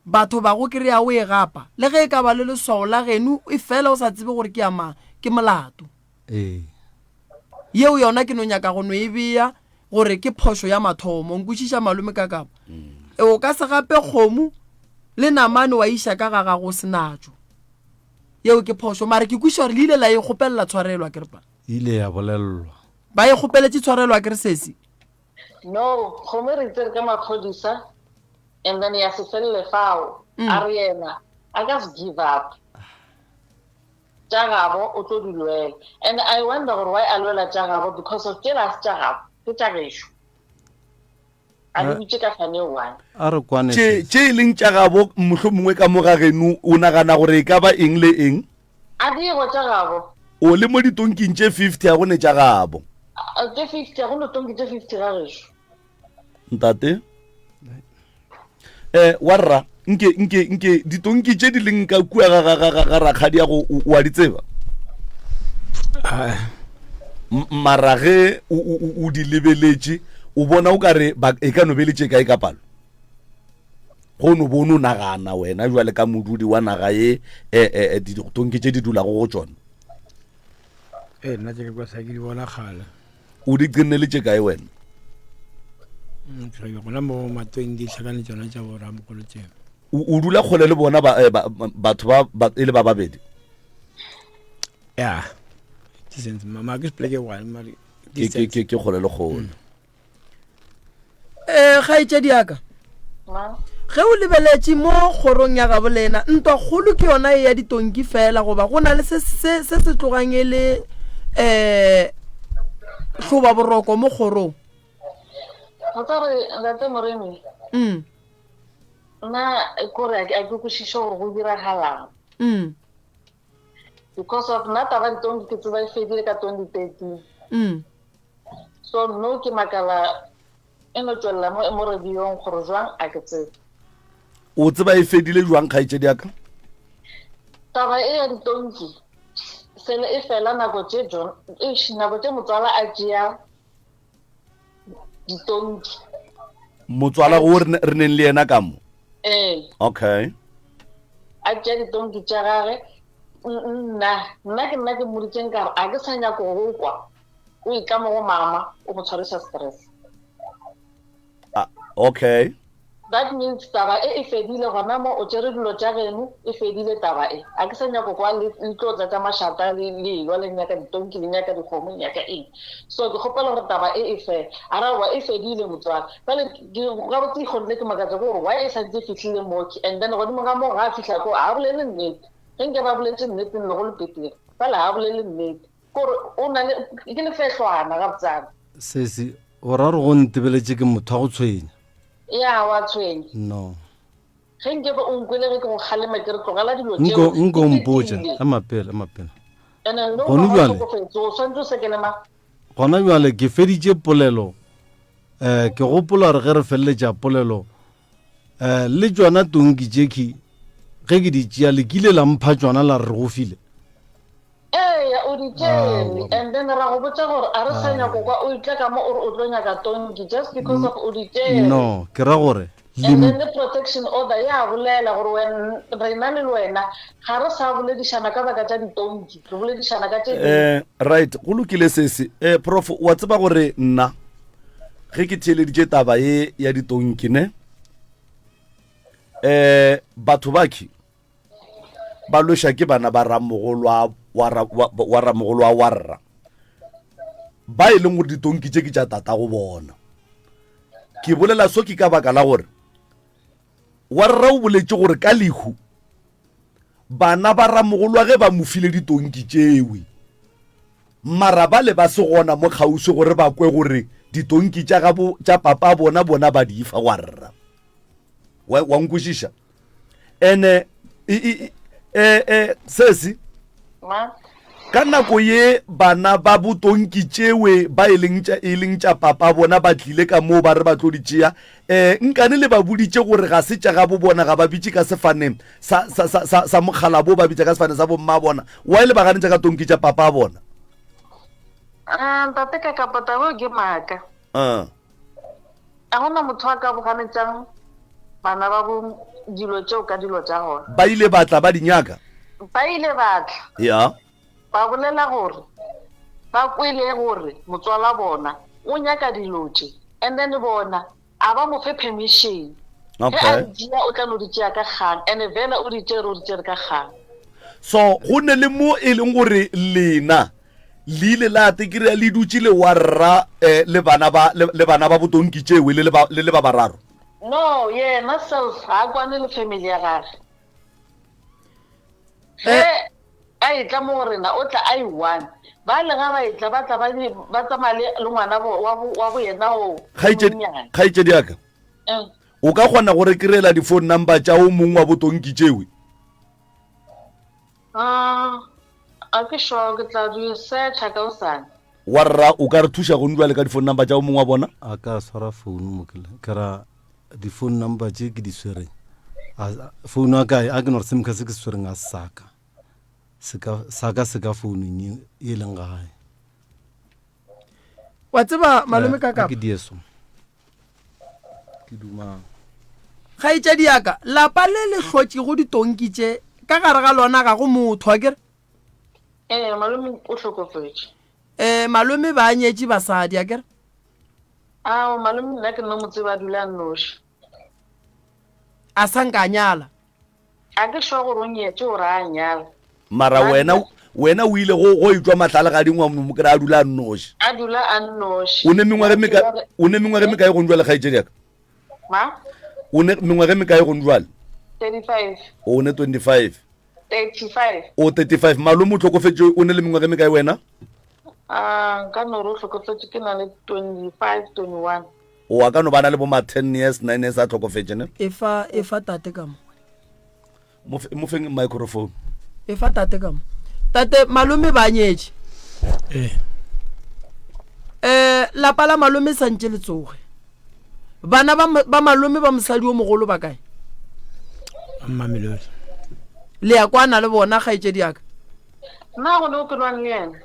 batho ba go kry-a o e gapa le ge e ka ba le leswao la geno e fela o sa tsebe gore ke molato yeo yona ke no nyaka go no e bea gore ke phošo ya mathomo nkwešiša malome ka kapa o ka se gape kgomo le namane wa iša ka gaga go senatšo yeo ke phošo mare ke kweša gore le ile la e kgopelela tshwarelwa kerepa ile ya bolelelwa ba e kgopeletše tshwarelwa kere sesi no kgomo re itse re ka maphodisa and then ya se felele fao a re yena a ka se give up tša gabo o tlo di lwela and I wonder gore why a lwela tša gabo because of jealous tša gabo ke tša gešo a di bitše ka fane one a re kwane tše e leng tša gabo mohlho mongwe ka moga geno o nagana gore e ka ba eng le eng a diego tša gabo o le mo ditonking tše 50 a go ne tša gabo tše 50 a go ne tonki tše 50 ga gešo ntate warra nke ditonki tše di leng ka kua ga rakgadi ya go wa di tseba mara ge o di lebeletše o bona o kare e ka no beletše kae ka palo go no bono nagana wena jwale ka modudi wa naga ye ditonki tše di dulago go tšona nna tše ke kwa sa ke di bona kgale o di qenneletše kae wena gona mo matweng di tlhakane tsona tša boramokolo tseo o dula kgole le bona batho e le ba babedi ya mama ke sepele ke one mare ke kgole le kgole kgaetšedi yaka ge o lebeletše mo kgorong ya gabo lena ntwa kgolo ke yona e ya ditonki fela goba go na le se se tlogang e le hloba boroko mo kgorong ga re ntate moremi nna kore a ke kwešiše gore go diragalang because of nna taba ditonki ke tseba e fedile ka 2013 so no ke makala e no tswelela mo radiong gore jwang a ke tsebe o tseba e fedile jwang kgaetšedi yaka taba e ya ditonki sele e fela nako tše motswala a tšea ditonki motswala go re neng le yena ka mo okay a tšea ditonki tša gage nna ke moditseng kare a ke sa nyako go kwa o itlamo go mama o mo tshwarisa stress okay that means taba e fedile gona mo o tšere dilo tša geno e fedile taba e a ke sa nyako kwa le tlo tsa mašata le ilwa le nyaka ditonki le nyaka dikgomo nyaka eng so ke kgopela gore taba e fe a ra wa e fedile motswala bale ga botse kgonne ke makatsa gore wa e santse fitlhile moki and then godimo ga mo ga fihla ko a bolele nnete ge nke ba boletse nnete le go le petile bale ha bolele nnete gore o na le ke le fehlwana ga botsana sesi o ra re go ntebeletse ke motho a go tshwenya ya wa tshwenya no ge nke ba o nkwele ge ke go kgalema ke re tlogela dilo nko mpotša a mapele gona bjale ke feditše polelo ke gopola re ge re feleletša polelo le tšona tonki tšeki ge ke di tšea le kile la mpha tsona la re go file o di tšere and then ra go botsa gore a re sa nyako kwa o itle ka mo o re o tlo nyaka tonki just because of o di tšere no ke ra gore and then the protection order ya bolela gore rena le wena ga re sa boledišana ka baka tša ditonki re boledišana ka tše right go lokile sese prof wa tseba gore nna ge ke theeleditše taba ye ya ditonki ne batho baki ba loša ke bana ba ramogolo wa ramogolo wa warra ba e leng gore ditonki tše ke tša tata go bona ke bolela so ke ka baka la gore warra o boletše gore ka lehu bana ba ramogolwa ge ba mofile ditonki tšewe mara ba le ba se gona mo kgausi gore ba kwe gore ditonki tša papa bona ba di fa warra wa nkwešiša ene sesi ka nako ye bana ba botonki tšewe ba e leng tša papa bona ba tlile ka moo ba re ba tlo di tšea nkane le ba boditše gore ga se tša ga bo bona ga ba bitše ka sefaneng sa mogala bo ba bitša ka sefane sa bomma bona wa e le ba ganetša ka tonki tša papa bona ntate ka kapata bo ke maaka a gona motho a ka boganetšang bana ba bo dilo tšeo ka dilo tša gona ba ile batla ba dinyaka ba ile batla ya ba bolela gore ba kwele gore motswala bona o nyaka dilo tše and then bona a ba mo fe permission ge a dia o tla no di tšea ka kgang and vela o di tšere o di tšere ka kgang so go ne le mo e leng gore lena le ile la tekire le dutse le warra le bana ba botonki tšewe le ba bararo no yena self ga a kwane le family ya gage ge a etla mo gorena o tla a i-one ba le ga ba etla ba tla ba tsamaya le ngwana wa bo yena o kgaetšedi yaka o ka kgona gore kry-ela di-phone number tša o mongwe wa botonki tšewe a ke sure ke tla di searcha ka osane warra o ka re thuša go ndwale ka di-phone number tša o mongwe wa bona a ka swara phone mokele ke ra di-phone number tše ke di swereng phone a kae a ke no re semka se ke swereng a saka se ka founung e leng gae wa tseba malome ka ke dieso ke duma ga itša diaka lapa le le hlotse go ditonki tše ka gare ga lona ga go motho a kere malome o hlokofetše malome ba nyetše basadi a kere malome nna ke nna motse ba dula nnoši a sanka nyala a ke sure gore o nyetse gore a nyala mara wena o ile go itwa matlale ga dingwa mo kry a dula a nnoši a dula a nnoši o ne mengwage mekae go ndwale kgaetšedi yaka o ne mengwage mekae go ndwale 35 o ne 25 35 o 35 malome o tlhokofetše o ne le mengwage mekae wena ka nore o tlhokofetše ke na le 25 21 o a ka no bana le bo ma 10 years 9 years a tlhokofetše ne e fa tate ka mo feng microphone e fa tate ka mo tate malome ba nyetše lapa la malome santše le tsoge bana ba malome ba mosadi o mogolo ba kae Mamelodi le ya kwana le bona kgaetšedi yaka nna go ne o pelwane le yena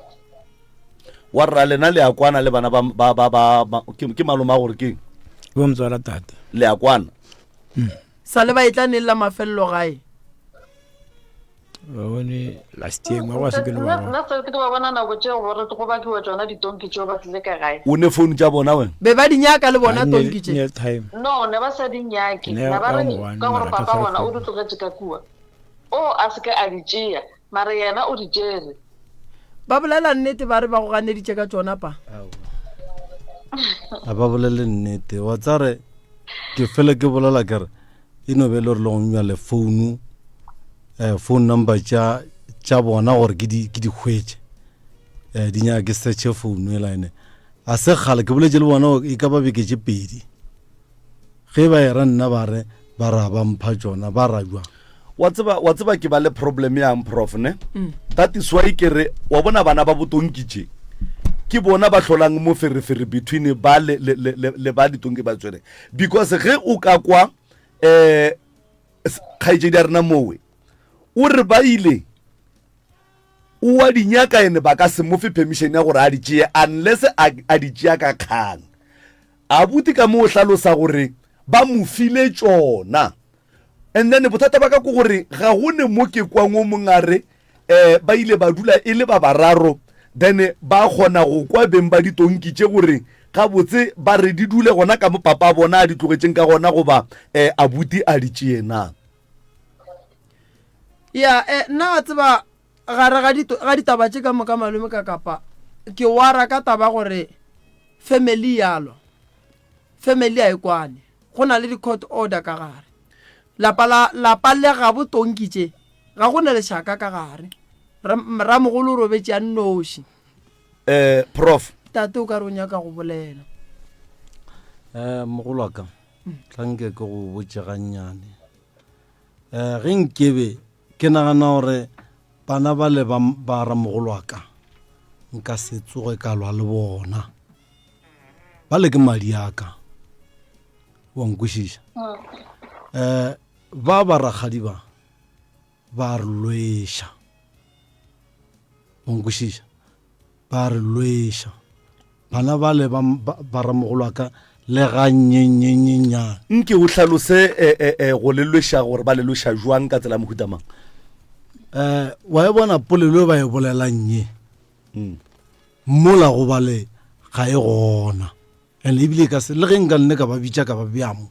warra lena le ya kwana le bana ke malome a gore keng bo motswala tate le ya kwana sa le ba e tla nella mafelelo gae ba bone last year ngwa wa se ke no ba nna se ke ba bona nako tšeo gore go bakiwa tsona ditonki tšeo ba tlile ka gae o ne phone tša bona wena be ba dinyaka le bona tonki tše time no ne ba sa dinyake Ne na ba re ka one, ka gore mara ka papa five bona o phone. di tlogetše ka kua o a se ke a di tšea mara yena o di tšere ba bolela nnete ba re ba go ganeditše ka tsona pa a ba bolele nnete wa tsare ke fele ke bolela kere e no be le gore le go nywa le phone number tša bona gore ke di hwetše di nyaka ke searche phone e line a se kgale ke boletše le bona e ka ba beke tše pedi ge ba era nna ba re ba ra ba mpha tsona ba ra jwa wa tseba ke ba le problem yang prof ne that is why ke re wa bona bana ba botonki tše ke bona ba hlolang mo ferefere between ba le ba ditonki ba tswere because ge o ka kwa kgaetšedi a rena mowe o re ba ile o wa di nyaka ene ba ka se mofe permission ya gore a di tšee unless a di tšea ka kgang. Abuti ka mo o hlalosa gore ba mo file tšona, and then bothata ba ka ko gore ga go ne mo ke kwang o mongare ba ile ba dula e le ba bararo, then ba kgona go kwa beng ba ditonki tše gore ga botse ba re di dule gona ka mo papa bona a di tlogetšeng ka gona goba abuti a di tšee na. ya nna wa tseba gare ga ditaba tše ka moka malome ka kapa ke wara ka taba gore family yalo family a e kwane go na le di-court order ka gare lapa le ga botonki tše ga go na lešaka ka gare ramogolo o robetše ya nnoši. Prof tate o ka re o nyaka go bolela. mogolo wa ka tlanke ke go botse gannyane ge nkebe ke nagana gore bana ba le ba ramogolo wa ka nka se tsoge ka lwa le bona ba le ke madi aka wa nkwešiša ba baragadi ba re lweša wa nkwešiša ba re lweša bana ba le ba ramogolo wa ka le gannyenyenyenyane. nke o hlalose go le lweša gore ba le lweša jwang ka tsela mohutamang. wa e bona polelo e ba e bolelang ye mola go ba le ga e gona, and ebile ka se le ge nka nne ka ba bitša ka ba bjamo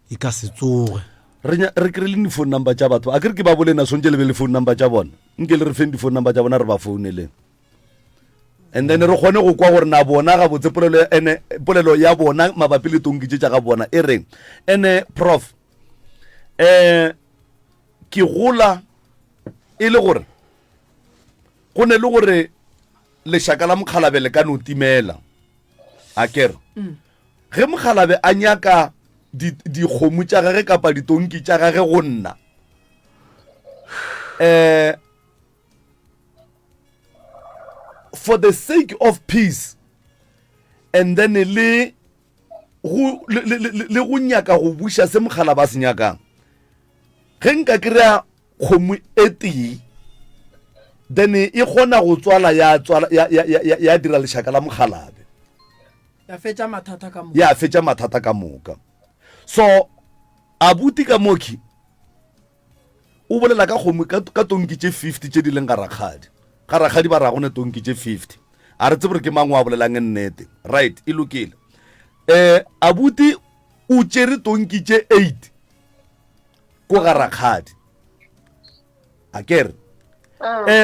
e ka se tsoge. re kry le di-phone number tša batho a kere ke ba bolena swantse le be le phone number tša bona, nke le re feng di-phone number tša bona re ba founeleng, and then re kgone go kwa gore na bona ga botse polelo ya bona mabapi le tonki tše tša ga bona e reng. And prof ke gola e le gore go ne le gore lešaka la mokgalabe le ka no timela a kere ge mokgalabe a nyaka dikgomo tša gage kapa ditonki tša gage go nna for the sake of peace and then le go nyaka go buša se mokgalaba a se nyakang, ge nka kry-a kgomo e tee then e kgona go tswala ya dira lešaka la mokgalabe ya fetša mathata ka moka. So abuti ka moki o bolela ka kgomo ka tonki tše 50 tše di leng ga rakgadi ba ra gone tonki tše 50 a re tsebore ke mang wa bolelang nnete right e lokile. Abuti o tšere tonki tše 8 ko ga rakgadi a kere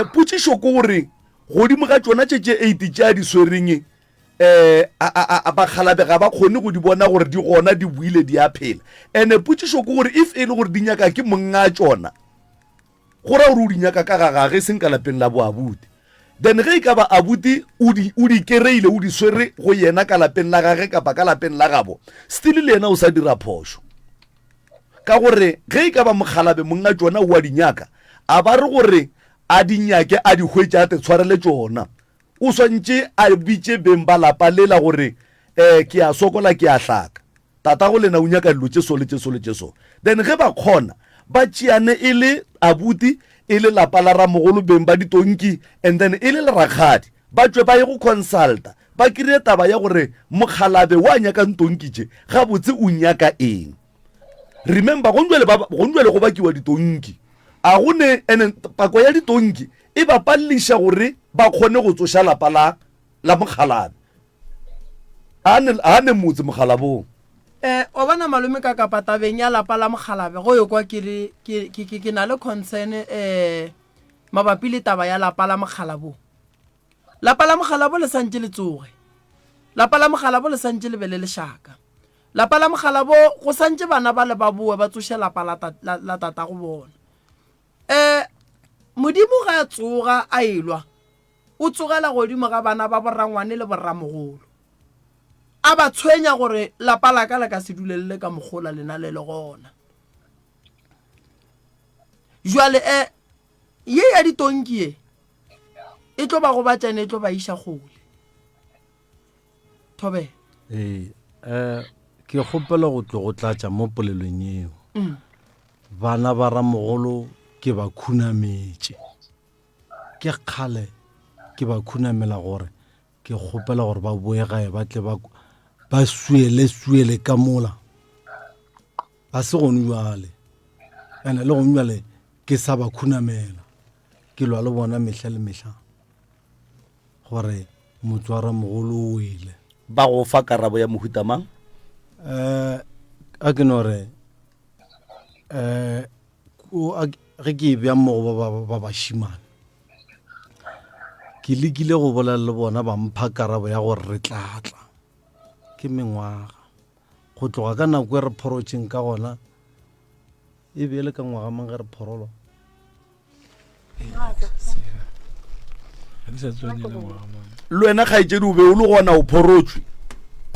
potšišo ko gore godimo ga tšona tše 8 tše a di swereng bakgalabe ga ba kgone go di bona gore di gona di buile di a phela, and potšišo ko gore if e le gore di nyaka ke monga tšona go ra gore o di nyaka ka gagage seng ka lapeng la boabuti, then ge e ka ba abuti o di kereile o di swere go yena ka lapeng la gage kapa ka lapeng la gabo still le yena o sa dira phošo, ka gore ge e ka ba mokgalabe monga tšona o a di nyaka a ba re gore a di nyake a di hwetša a te tshwarele tšona, o swantše a bitše beng ba lapa lela gore ke a sokola ke a hlaka tata go lena o nyaka dilo tše so le tše so le tše so, then ge ba kgona ba tšeane e le abuti e le lapa la ramogolo beng ba ditonki and then e le lerakgadi ba tšwe ba ye go consulta ba kry taba ya gore mokgalabe wa nyakang tonki tše ga botse o nyaka eng. Remember gonjwele go bakiwa ditonki a gone ene pako ya ditonki e ba palliša gore ba kgone go tsoša lapa la mokgalabe a ne motse mokgalabong. O bona malome ka kapa tabeng ya lapa la mokgalabe go yo kwa ke na le concern mabapi le taba ya lapa la mokgalabo. Lapa la mokgalabo le santše le tsoge, lapa la mokgalabo le santše le be le lešaka, lapa la mokgalabo go santše bana ba le ba boe ba tsoše lapa la tata go bona. Modimo ga a tsoga a elwa o tsogela godimo ga bana ba borangwane le borramogolo a ba tshwenya gore lapa la ka le ka se dulelele ka mogola lena le gona. Jwale ye ya ditonki e tlo ba go batšane e tlo ba iša kgole thobe. Ke kgopela go tlo go tlatša mo polelong eo bana ba ramogolo ke ba khunametše ke kgale ke ba khunamela gore ke kgopela gore ba boe gae ba tle ba suele ka mola a se gone jale ene le gone jale ke sa ba khunamela ke lwa le bona mehla le mehla gore motswara mogolo o ile ba go fa karabo ya mohuta mang a ke no re ge ke bja mogo ba bašimane ke lekile go bolela le bona ba mpha karabo ya gore re tlatla ke mengwaga go tloga ka nako e re phorotšeng ka gona e be le ka ngwaga mang ge re phorolo le wena kgaetsedi o be o le gona o phorotswe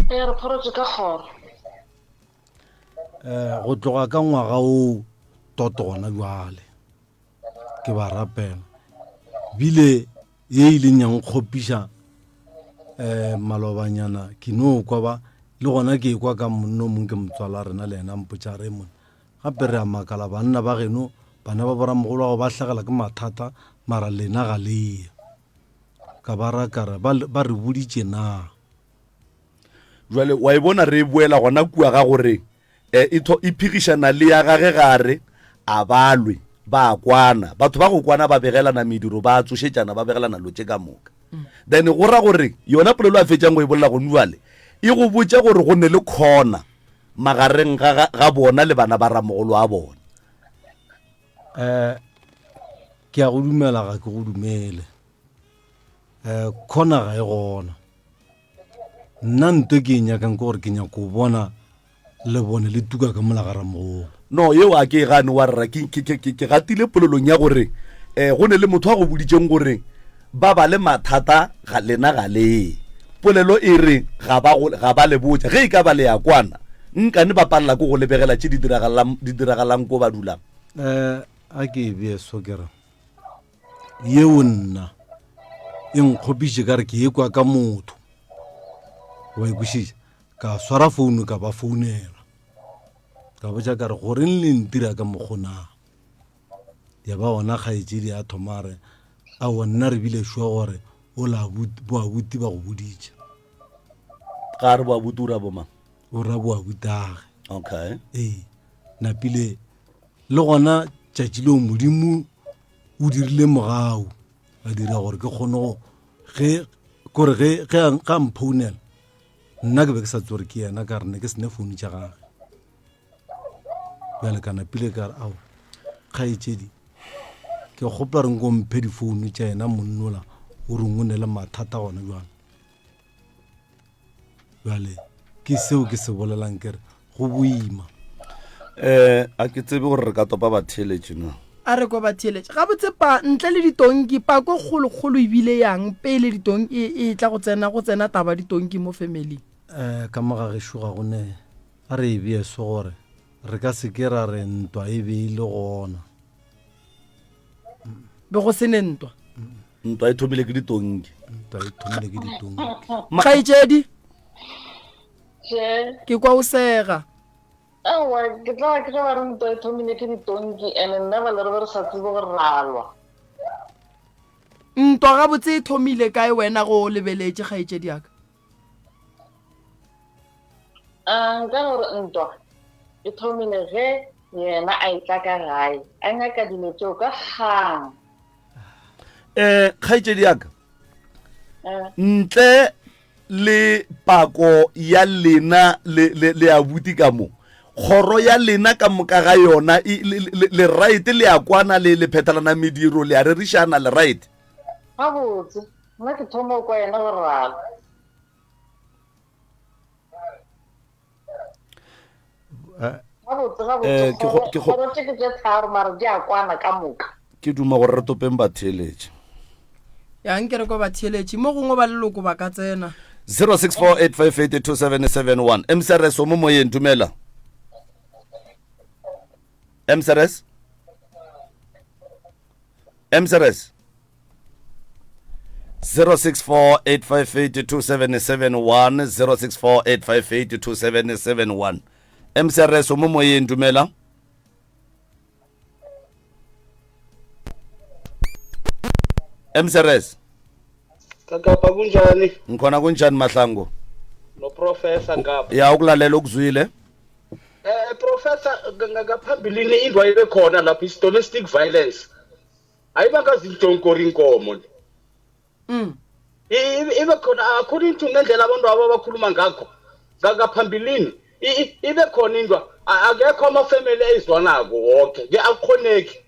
re phorotse ka kgoro go tloga ka ngwaga o toto gona jwale ke ba rapela bile ye ileng yang kgopiša malobanyana ke no kwa ba le gona ke kwa ka monno mong ke motswala rena le ena mpotša Raymond gape re a makala banna ba geno bana ba boramogolo wa go ba hlagela ke mathata mara lena ga leye ka ba rakara ba re boditše na jwale wa e bona re boela gona kua ga gore e phigišana le ya gage gare a balwe ba kwana batho ba go kwana ba begelana mediro ba tsošetšana ba begelana lotše ka moka then go ra gore yona polelo a fetšang go e bolela go nuale e go botša gore go ne le khona magareng ga bona le bana ba ramogolo a bona ke a go dumela ga ke go dumele khona ga e gona nna nto ke e nyakang ke gore ke nyaka go bona le bone le tuka ka molagara mogolo no yeo a ke e gane wa rra ke gatile polelong ya gore go ne le motho a go boditšeng gore ba ba le mathata ga lena ga lee polelo e re ga ba le botša ge e ka ba le ya kwana nkane ba palela ko go lebegela tše di diragalang ko ba dulang a ke e bee so kere yeo nna e nkgopiše ka re ke ye kwa ka motho wa ikušiša ka swara founu ka ba founela ka botša ka re goreng le ntira ka mokgonang ya ba gona kgaetšedi a thomare a nna re bile šwa gore boabuti ba go boditše ga re boabuti o ra bomang o ra boabutage okay napile le gona tšatši leo modimo o dirile mogau a dira gore ke kgone kore ga mphounela nna ke be ke sa tsore ke yena ka rene ke sene founu tša gage bjale ka napile ka re ao kgaetšedi ke gopola reng ko mphe difounu tša yena monnola o reng o ne le mathata gona jwana bjale ke seo ke se bolelang kere go boima a ke tsebe gore re ka topa batheeletše no a re kwa batheeletše ga botse pa ntle le ditonki pako kgolokgolo ebile yang pele ditonki e tla go tsena taba ditonki mo familing ka mogagešo ga gone a re e bee so gore re ka se ke ra re ntwa e be ile gona be go sene ntwa ntwa e thomile ke ditonki kgaetšedi ke kwa o sega awa ke tla ke ba re ntwa e thomile ke ditonki and nna ba le re sa tsebe go ralwa ntwa ga botse e thomile kae wena go lebeletše kgaetšedi yaka nka gore ntwa e thomile ge yena a itla ka gae a nyaka dilo tseo ka gang kgaetšedi yaka ntle le pako ya lena le abuti ka mo kgoro ya lena ka moka ga yona le right le ya kwana le phethalana mediro le a rerišana le right ga botse nna ke thoma kwa yena go rala gabotse ke tse tharo mare di a kwana ka moka ke duma gore re topeng batheeletše yang ke re kwa batheeletše mo gongwe ba leloko ba ka tsena 0648582771 msrs o mo moyeng dumela msrs 0648582771 0648582771 msrs o mo moyeng dumela emseres kakapha kunjani ngikhona kunjani Mahlangu noprofessor ngapha ya ukulalela ukuzwile professor ngaphambilini indwa ibe khona lapha is domestic violence ayibangazintonkori inkomo ibe khona according to ngendlela abantu abakhuluma ngakho ngaphambilini ibe khona indwa akekho amafamily ezwanako wonke ke akukhoneki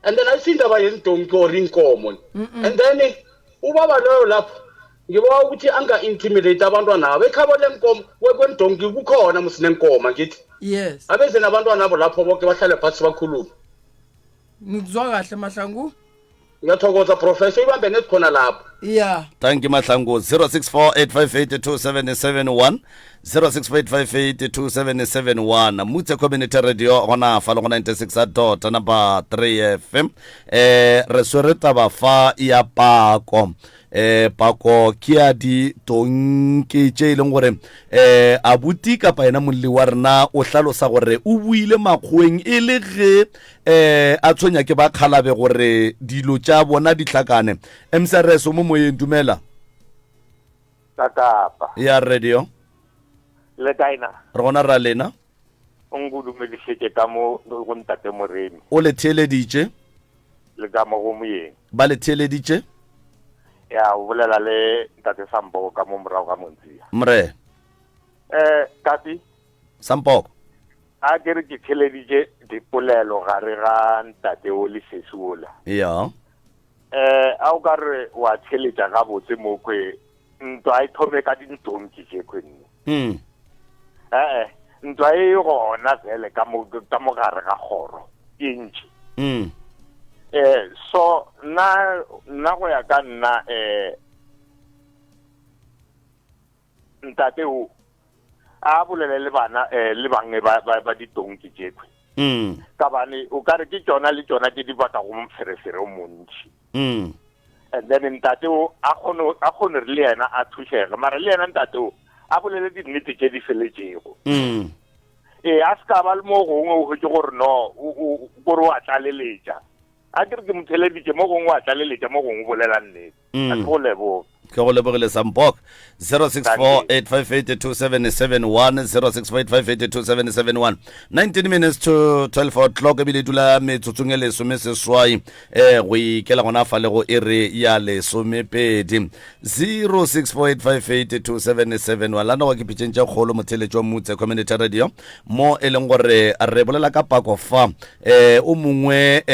and then ayisindaba yentonkori inkomo and then ubaba loyo lapho ngibawa ukuthi anga-intimidate abantwana abo ekhabo lenkomo kwendonki kukhona musinenkoma ngithi yes abeze nabantwana abo lapho bonke bahlale phasi bakhulume ngikuzwa kahle Mahlangu ngiyathokoza professor ibambe nesikhona lapho yeah thank you Mahlangu 0648582771 0648582771 mutse community radio gona fa le go 96 number 3 FM re swere taba fa ya pako pako kia di tonke tše leng gore abuti kapa ena molli wa rena o hlalosa gore o buile makgoeng e le ge a tshwenya ke ba khalabe gore dilo tša bona di hlakane emsereso mo moyeng dumela Kakapa ya radio le kaina re gona ra lena o ngudumedisitše ka mo go ntate Moremi o le theeleditše le ka mo go moyeng ba le theeleditše ya o bolela le ntate Sampoko ka mo morago ga Montsia mre Kapi Sampoko a ke re ke theeleditše dipolelo gare ga ntate o le sesuola ya a o ka re wa theeletša gabotse mo kwe ntwa e thome ka dintonki tše kwenne ntwa e gona fele ka mo gare ga kgoro e ntši so nna go ya ka nna ntate o a bolele le bana le bangwe ba ditonki tše kwe ka bane o ka re ke tšona le tšona ke di baka go mferefere o montši and then ntate o a kgone re le yena a thušege mara le yena ntate o a bolele dinnete tše di feletšego a se ka ba le mo gongwe o hwetse gore no kore o a tlaleletša a ke re ke motheleditše mo gongwe o a tlaleletša mo gongwe o bolela nnete a ke go leboga ke go lebogile Sampok 0648582771 0648582771 19 minutes to 12 o'clock ebile dula metsotsong e lesome seswai go ikela gona fa le go ere ya lesomepedi 0648582771 lana go ke pitšentša kgolo motheletšo motse community radio mo e leng gore re bolela ka pako fa o mongwe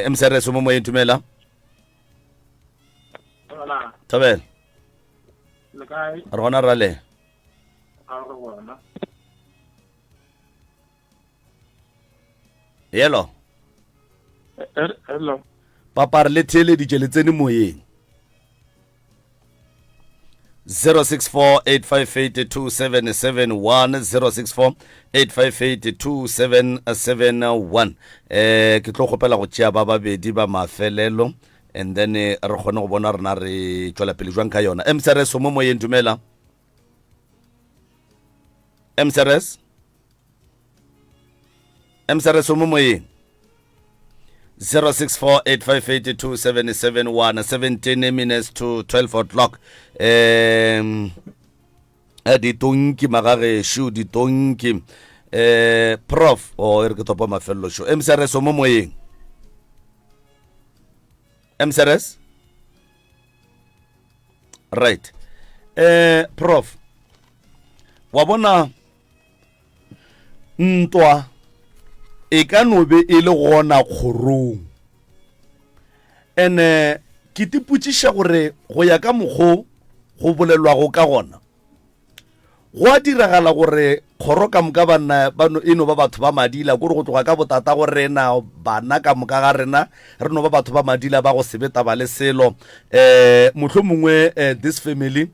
MCRS mo mo itumela Tabel re gona ra le hello papa re le theeleditše le tsene moyeng 0648582771 0648582771 ke tlo kgopela go tšea ba babedi ba mafelelo and then re kgone go bona rena re tšwela pele jwang ka yona MCRS mo moyeng dumela MCRS mo moyeng 0648582771 17 minutes to 12 o'clock ditonki magagesho ditonki prof o re ke topa mafelelo sho MCRS mo moyeng MCRS right prof wa bona ntwa e ka nobe e le gona kgorong ene ke tiputšiša gore go ya ka mokgo go bolelwago ka gona go a diragala gore kgoro ka moka bana bano eno ba batho ba madila gore go tloga ka botata go rena bana ka moka ga rena re no ba batho ba madila ba go sebeta ba le selo mohlomongwe this family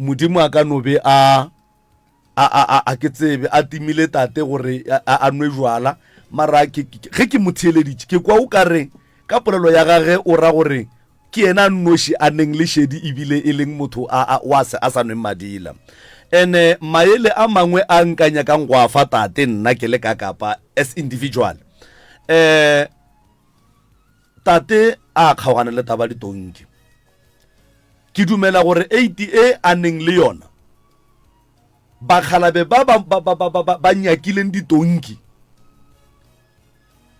modimo a ka nobe a ke tsebe a timile tate gore a nwe jwala mara ge ke motheeleditše ke kwa o ka re ka polelo ya gage o ra gore ke yena nnoši a neng le šedi ebile e leng motho a sa nweng madila ene maele a mangwe a nkanya ka go a fa tate nna ke le ka kapa as individual tate a kgaogane le taba ditonki ke dumela gore 80 a neng le yona bakgalabe ba nyakileng ditonki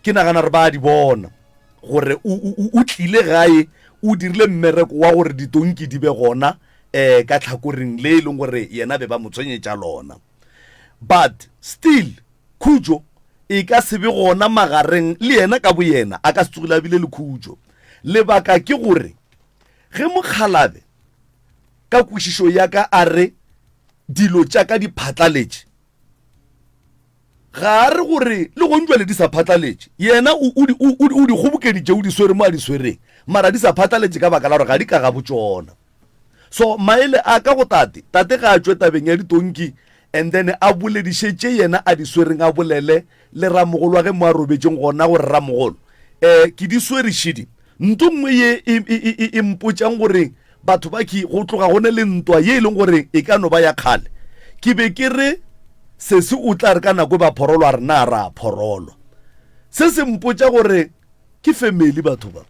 ke nagana re ba di bona gore o tlile gae o dirile mmereko wa gore ditonki di be gona ka tlhakoreng le e leng gore yena be ba mo tshwenyetša lona but still khutšo e ka se be gona magareng le yena ka bo yena a ka se tsogile a bile le khutšo lebaka ke gore ge mokgalabe ka kwešišo ya ka a re dilo tša ka di phatlaletše ga a re gore le gonjwale di sa phatlaletše yena o di kgobokeditše o di swere mo a di swereng mara di sa phatlaletše ka baka la gore ga di ka ga botšona so maele a ka go tate ga a tšwe tabeng ya ditonki and then a boledišetše yena a di swereng a bolele le ramogolo wa ge mo a robetšeng gona gore ramogolo ke di swerišidi nto nngwe ye e mpotšang gore batho ba go tloga gone le ntwa ye e leng gore e ka no ba ya kgale ke be ke re se se o tla re ka nako ba phorolo a rena a ra phorolo se se mpotša gore ke family batho ba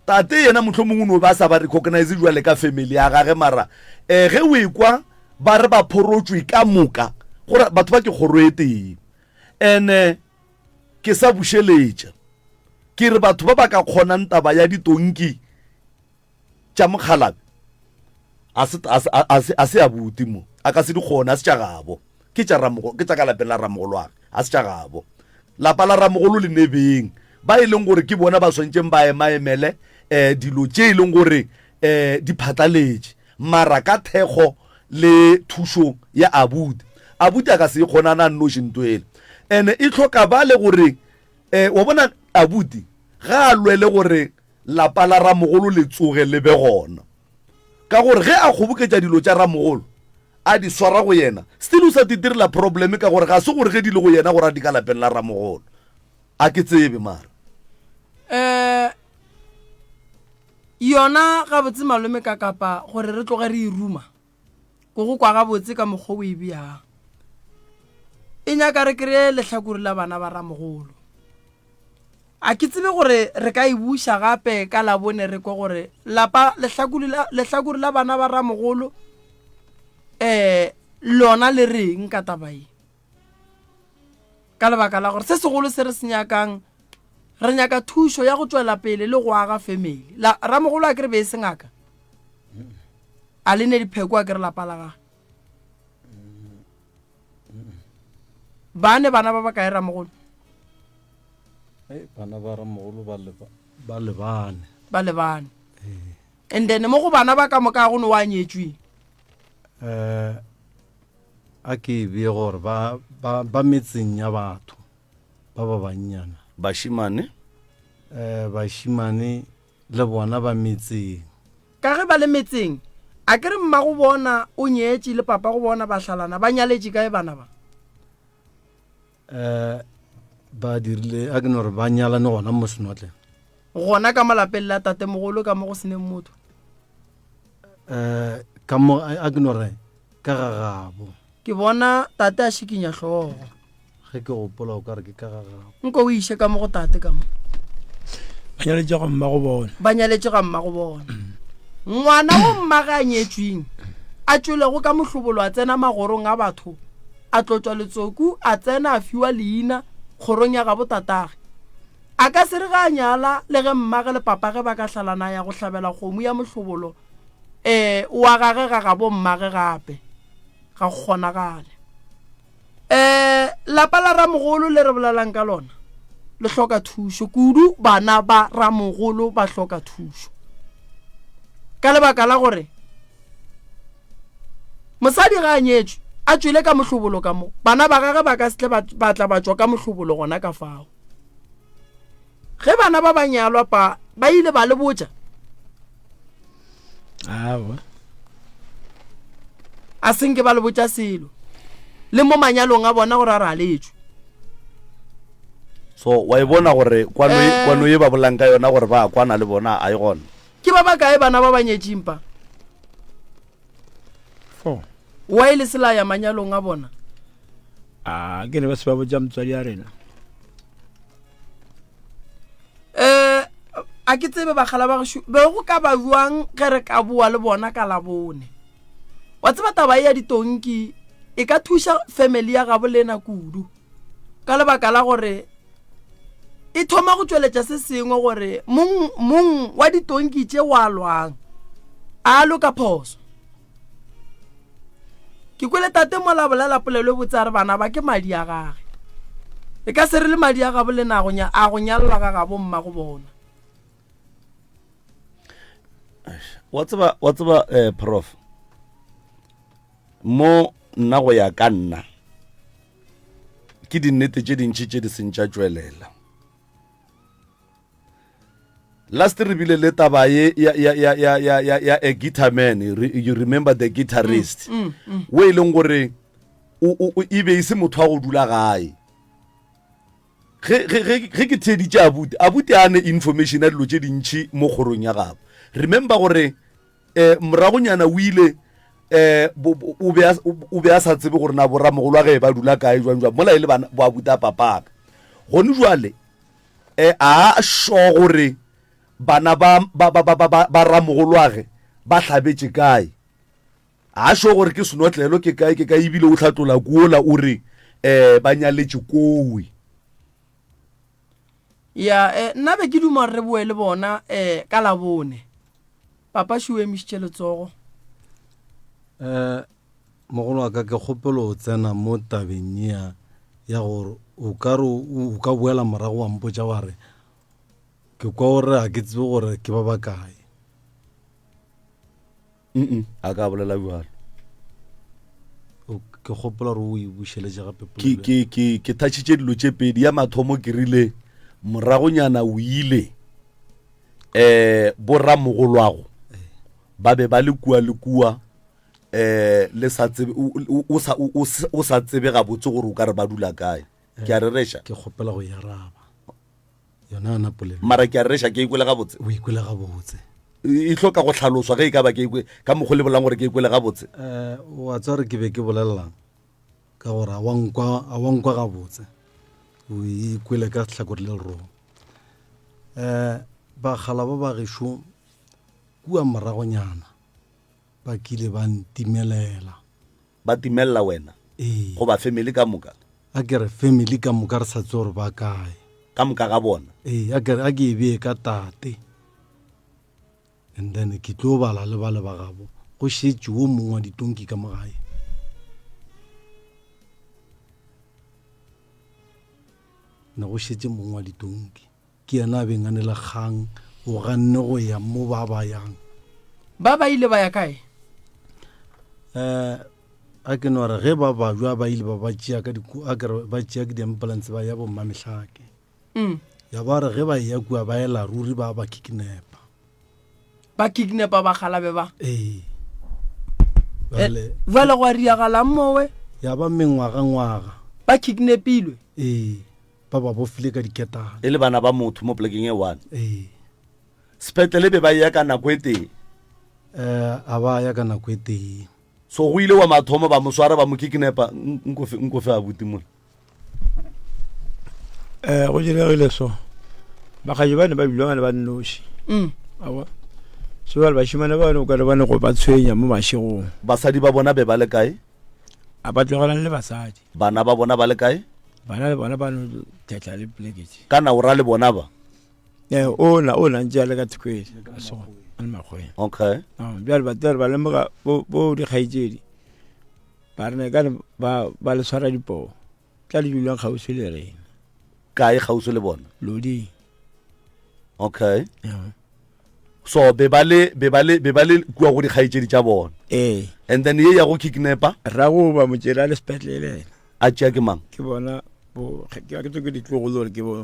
tate yena motlho mongwe no ba sa ba recognize jwale ka family ya gage mara ge o ekwa ba re ba phorotswe ka moka gore batho ba ke kgoroeteng ene ke sa bušeletša ke re batho ba ba ka kgonang taba ya ditonki tša mokgalabe a se a buti mo a ka se di kgona a se tša gabo ke tša ka lapeng la ramogolo wage a se tša gabo lapa la ramogolo le nebeng ba e leng gore ke bona ba swantšeng ba emaemele dilo tše e leng gore di phatlaletše mara ka thekgo le thušo ya abuti a ka se kgonana nnošintwele ene e tlhoka ba le gore wa bona abuti ga a lwele gore lapa la ramogolo le tsoge le be gona ka gore ge a kgoboketša dilo tša ramogolo a di swara go yena still o sa titirela probleme ka gore ga se gore ge di le go yena gore a di ka lapeng la ramogolo a ke tsebe mara yona ga botse malome ka kapa gore re tloge re iruma go go kwa ga botse ka mokgwa o e bjang e nyaka re kry-e lehlakore la bana ba ramogolo a ke tsebe gore re ka e buša gape ka labone re kwa gore lehlakore la bana ba ramogolo lona le reng ka tabae ka lebaka la gore se segolo se re se nyakang re nyaka thušo ya go tšwela pele le go aga family ramogolo a ke re be e sengaka a le ne dipheko a ke re lapa la gage bana ba kae ramogolo bana ba ramogolo ba lebane and then mo go bana ba ka moka go ne wa nyetšwe a ke be gore ba metseng ya batho ba bannyana bashimane le bona ba metseng ka ge ba le metseng a ke re mma go bona o nyetše le papa go bona ba hlalana ba nyaletše kae bana ba ba dirile a ke no re ba nyalane gona mo senotle gona ka malapeng la tate mogolo ka mo go seneng motho ka mo a ke no re ka gagabo ke bona tate a šikinya hlogo ge ke gopola o ka re ke ka gagabo nko o iše ka mo go tate ka mo ba nyaletše ba nyaletše ga mma go bona ga mma go bona ngwana o mmage a nyetšweng a tšwelego ka mohlobolo a tsena magorong a batho a tlotswa letsoku a tsena a fiwa leina kgorong ya gabo tatage a ka se re ga a nyala le ge mmage le papage ba ka hlalana ya go hlabela kgomo ya mohlobolo wa gage ga gabo mmage gape ga go kgonagale lapa la ramogolo le re bolelang ka lona le hloka thušo kudu bana ba ramogolo ba hloka thušo ka lebaka la gore mosadi ga a nyetšwe a tšwele ka mohlobolo ka mo bana ba gage ba ka setle ba tla ba tšwa ka mohlobolo gona ka fao ge bana ba banyalwa ba ile ba le botša a senke ba le botša selo le mo manyalong a bona gore a re a letšwe so wa e bona gore kwano ye ba bolang ka yona gore ba kwana le bona a e gona ke ba kae bana ba banyetšimpa wa ile sela ya manyalong a bona ke ne ba se ba botša motswadi a rena a ke tsebe bagala ba gešo be go ka ba buang ge re ka boa le bona ka labone wa tseba taba ya ditonki e ka thuša family ya gabo lena kudu ka lebaka la gore e thoma go tšweletša se sengwe gore mong wa ditonki tše wa lwang a loka phoso ke kwele tate mola bolela polelo botse a re bana ba ke madi a gage e ka se re le madi a gabo lena a go nyalelwa ga gabo mma go bona wa tseba prof mo nna go ya ka nna ke dinnete tše dintšhi tše di sentša tšwelela last re bile le taba ye ya a guitar man you remember the guitarist we e leng gore e be e se motho wa go dula gae ge ke theditše abuti a ne information ya dilo tše dintšhi mo kgorong ya gabo remember gore moragonyana o ile o be a sa tsebe gore na borramogolo wa ge ba dula kae jwang mola e le bo abuta papaka gone jwale a sho gore bana ba ramogolo wa ge ba hlabetše kae a sho gore ke senotlelo ke kae ebile o hlatlola kuola o re ba nyaletše kowe ya nna be ke duma re boe le bona ka labone papa šiwe emišitše letsogo mogolo wa ka ke kgopelo o tsena mo tabeng ya gore o ka boela morago wa mpotša wa re ke kwa gore a ke tsebe gore ke ba bakae a ka bolela bjalo ke kgopela gore o e bušeletše gape ke thatšitše dilo tše pedi ya mathomo ke rile moragonyana o ile borramogolwago ba be ba le kua le sa tsebe o sa tsebe gabotse gore o ka re ba dula kae ke a re reša ke kgopela go yaraba yona ana polelo mara ke a re reša ke ikwele gabotse o ikwele gabotse e hloka go tlhaloswa ge e ka ba ka mokgo le bolang gore ke ikwele gabotse wa tswa re ke be ke bolelelang ka gore a wa nkwa gabotse o ikwele ka tlhakore le lerong bagala ba bagešo kua moragonyana ba kile ba ntimelela ba timelela wena go ba family ka moka a kere family ka moka re sa tse gore ba kae ka moka ga bona a kere a ke e bee ka tate and then ke tlo bala le ba gabo go šetše wo mongwe wa ditonki ka mogae na go šetše mongwe wa ditonki ke yena a beng a ne le kgang o ganne go ya mo ba yang ba ile ba ya kae a ke no re ge ba bajwa ba ile ba tšea ka di-ambulance ba ya bomma mehlake ya ba re ge ba ya kua ba ela ruri ba kidnapa ba galabe ba vale go a riagalang mowe ya ba mengwaga ba kidnapilwe ba bofile ka diketane e le bana ba motho mo plekeng e one sepetlele be ba ya ka nako e teng a ba ya ka nako e teng so go ile wa mathomo ba mo swara ba mo kidnapa nkofe abuti mola go diregile so bagaje bane ba bilwa le ba nnoši awa so ba bashimane ba no ka re bane go ba tshwenya mo mashigong basadi ba bona be ba le kae a ba tlogelang le basadi bana ba bona ba le kae bana le bona ba no tletla le pleketse kana o ra le bona ba ona ntse a le ka thukwedi so a le makgweng okay bjale batere ba lemoga bo dikgaitsedi ba rene ka ba le swara dipoo tla le dulang kgauswi le rena kae kgauswi le bona lodi okay so be ba le kua go dikgaitsedi tša bona and then ye ya go kidnapa ra go ba motsela le sepetlele a tšea ke mang ke bona ke tlo ke ditlogolo gore ke bo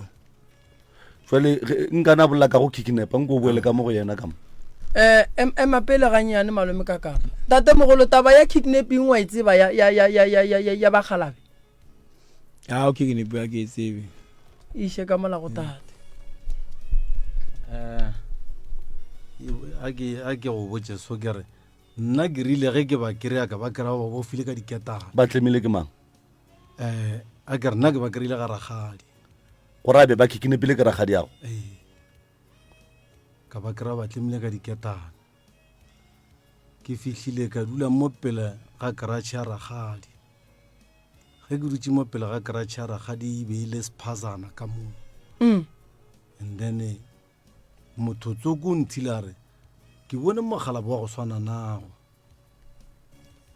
jale nkana bolla ka go kidnapa nko boele ka mo go yena ka mo ema pele ganyane malome ka kapa tate mogolo taba ya kidnapping wa itseba ya bagalabe o kidnapia ke tsebe ishe ka mola go tate a ke go botse so kere nna ke rile ge ke ba kry-a ka ba kry-a ba bofile ka diketane ba tlemile ke mang a kere nna ke ba kry-ile ga ragadi gore a be ba kidnapile ke ragadi yago ka ba kry-a batlemile ka diketane ke fihlile ka dula mo pele ga karatšhe ya ragadi ge ke dutse mo pele ga karatšhe ya ragadi e beile sephazana ka moo and then motho tsoko nthile a re ke bone mogala bo wa go swana nago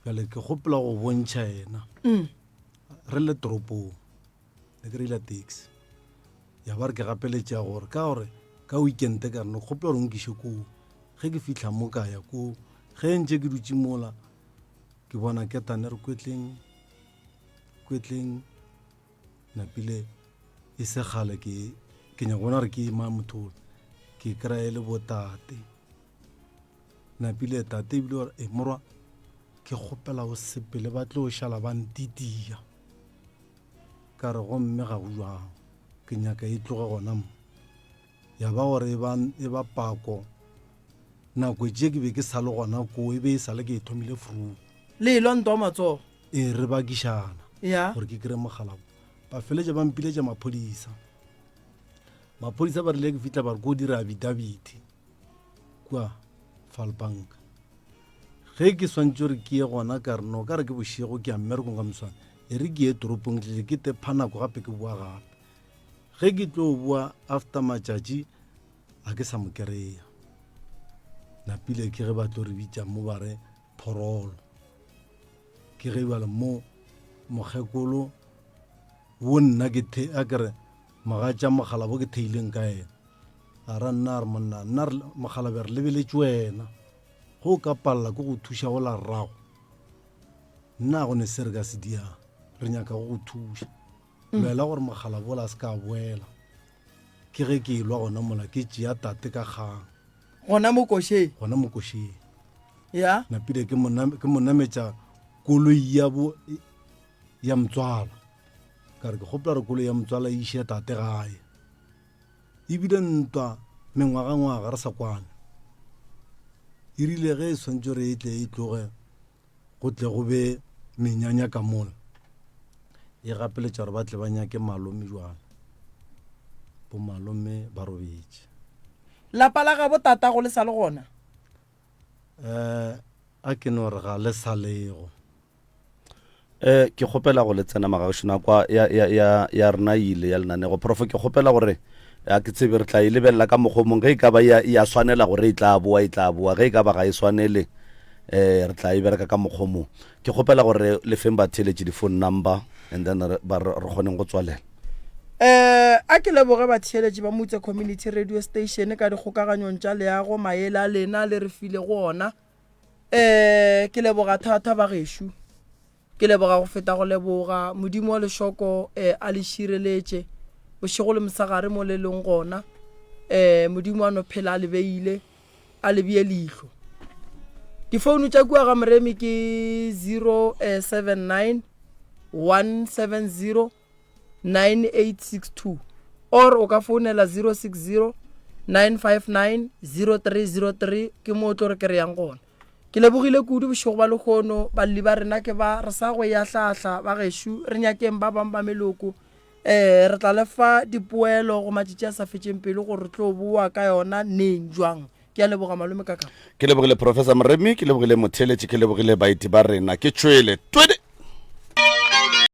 jale ke gopela go bontšha ena re le toropong le ke reila taxi ya ba re ke gapeletša gore ka weekend ka rene gopela gore nkiše koo ge ke fitlha mo ka ya koo ge ntse ke dutse mola ke bona ketane re kwetleng napile e se gale ke nyaka bona re ke ma motholo ke kry-e le botate napile tate ebile gore morwa ke kgopela go sepele ba tlo šala ba ntitia ka re gomme ga go jwang ke nyaka e tloge gona mo ya ba gore e ba pako nako tše ke be ke sa le gona ko e be e sale ke e thomile fru le lonto matso e re bakišana ya gore ke kry mogala ba feletša ba mpiletša maphodisa ba rile ke fitlha ba re ko dira abidabiti kua falbank ge ke swantse gore ke ye gona ka re no ka re ke bošego ke ya mmerekong ka moswane e re ke ye toropong tlile ke tepa nako gape ke boa gape ge ke tlo boa after matšatši a ke sa mo kry-a napile ke ge ba tlo re bitša mo ba re phorolo ke ge bala mo mokgekolo wo nna a kere magatša mogala bo ke theileng ka ena a ra nna re monna nna mogala be re lebeletše wena go ka palela ke go thuša go la rrago nna go ne se re ka se diang re nyaka go thuša lwela gore mogala bola se ka boela ke ge ke lwa gona mola ke tšea tate ka kgang gona mo košeng ya napile ke mo nametša koloi ya motswala ka re ke gopela re koloi ya motswala e iše tate gae ebile ntwa mengwaga re sa kwane e rile ge e swantse re e tle e tloge go tle go be menyanya ka mola e gapeletša gore ba tle ba nyake malome jwana bo malome ba robetše lapa la ga botata go le sa le gona a ke no re ga le sa lego ke kgopela go le tsena magašona kwa ya rena ile ya lenanego profo ke kgopela gore a ke tsebe re tla e lebelela ka mokgomong ge e ka ba ya swanela gore e tla boa ge e ka ba ga e swanele re tla e bereka ka mokgomong ke kgopela gore le feng ba theletše di-phone number and then re kgoneng go tswalela a ke leboge batheeletši ba motse community radio station ka dikgokaganyong tša leago maele a lena le re file go ona ke leboga thata ba gešo ke leboga go feta go leboga modimo wa lešoko a le šireletše bošego le mosagare mo le leng gona modimo wa no phela a le beile a le bie leihlo difounu tša kua ga moremi ke 079 170 9862 or o ka founela 060 959 0303 ke mo o tlo re ke re yang gona ke lebogile kudu bošego ba lekgono balli ba rena ke ba re sa go ya hlahla ba gešo re nyakeng ba bang ba meloko re tla lefa dipoelo go matšatši a sa fetšeng pele gore re tlo boa ka yona neng jwang ke a leboga malome kaka ke lebogile professor moremi ke lebogile motheletši ke lebogile baeti ba rena ke tšwele 20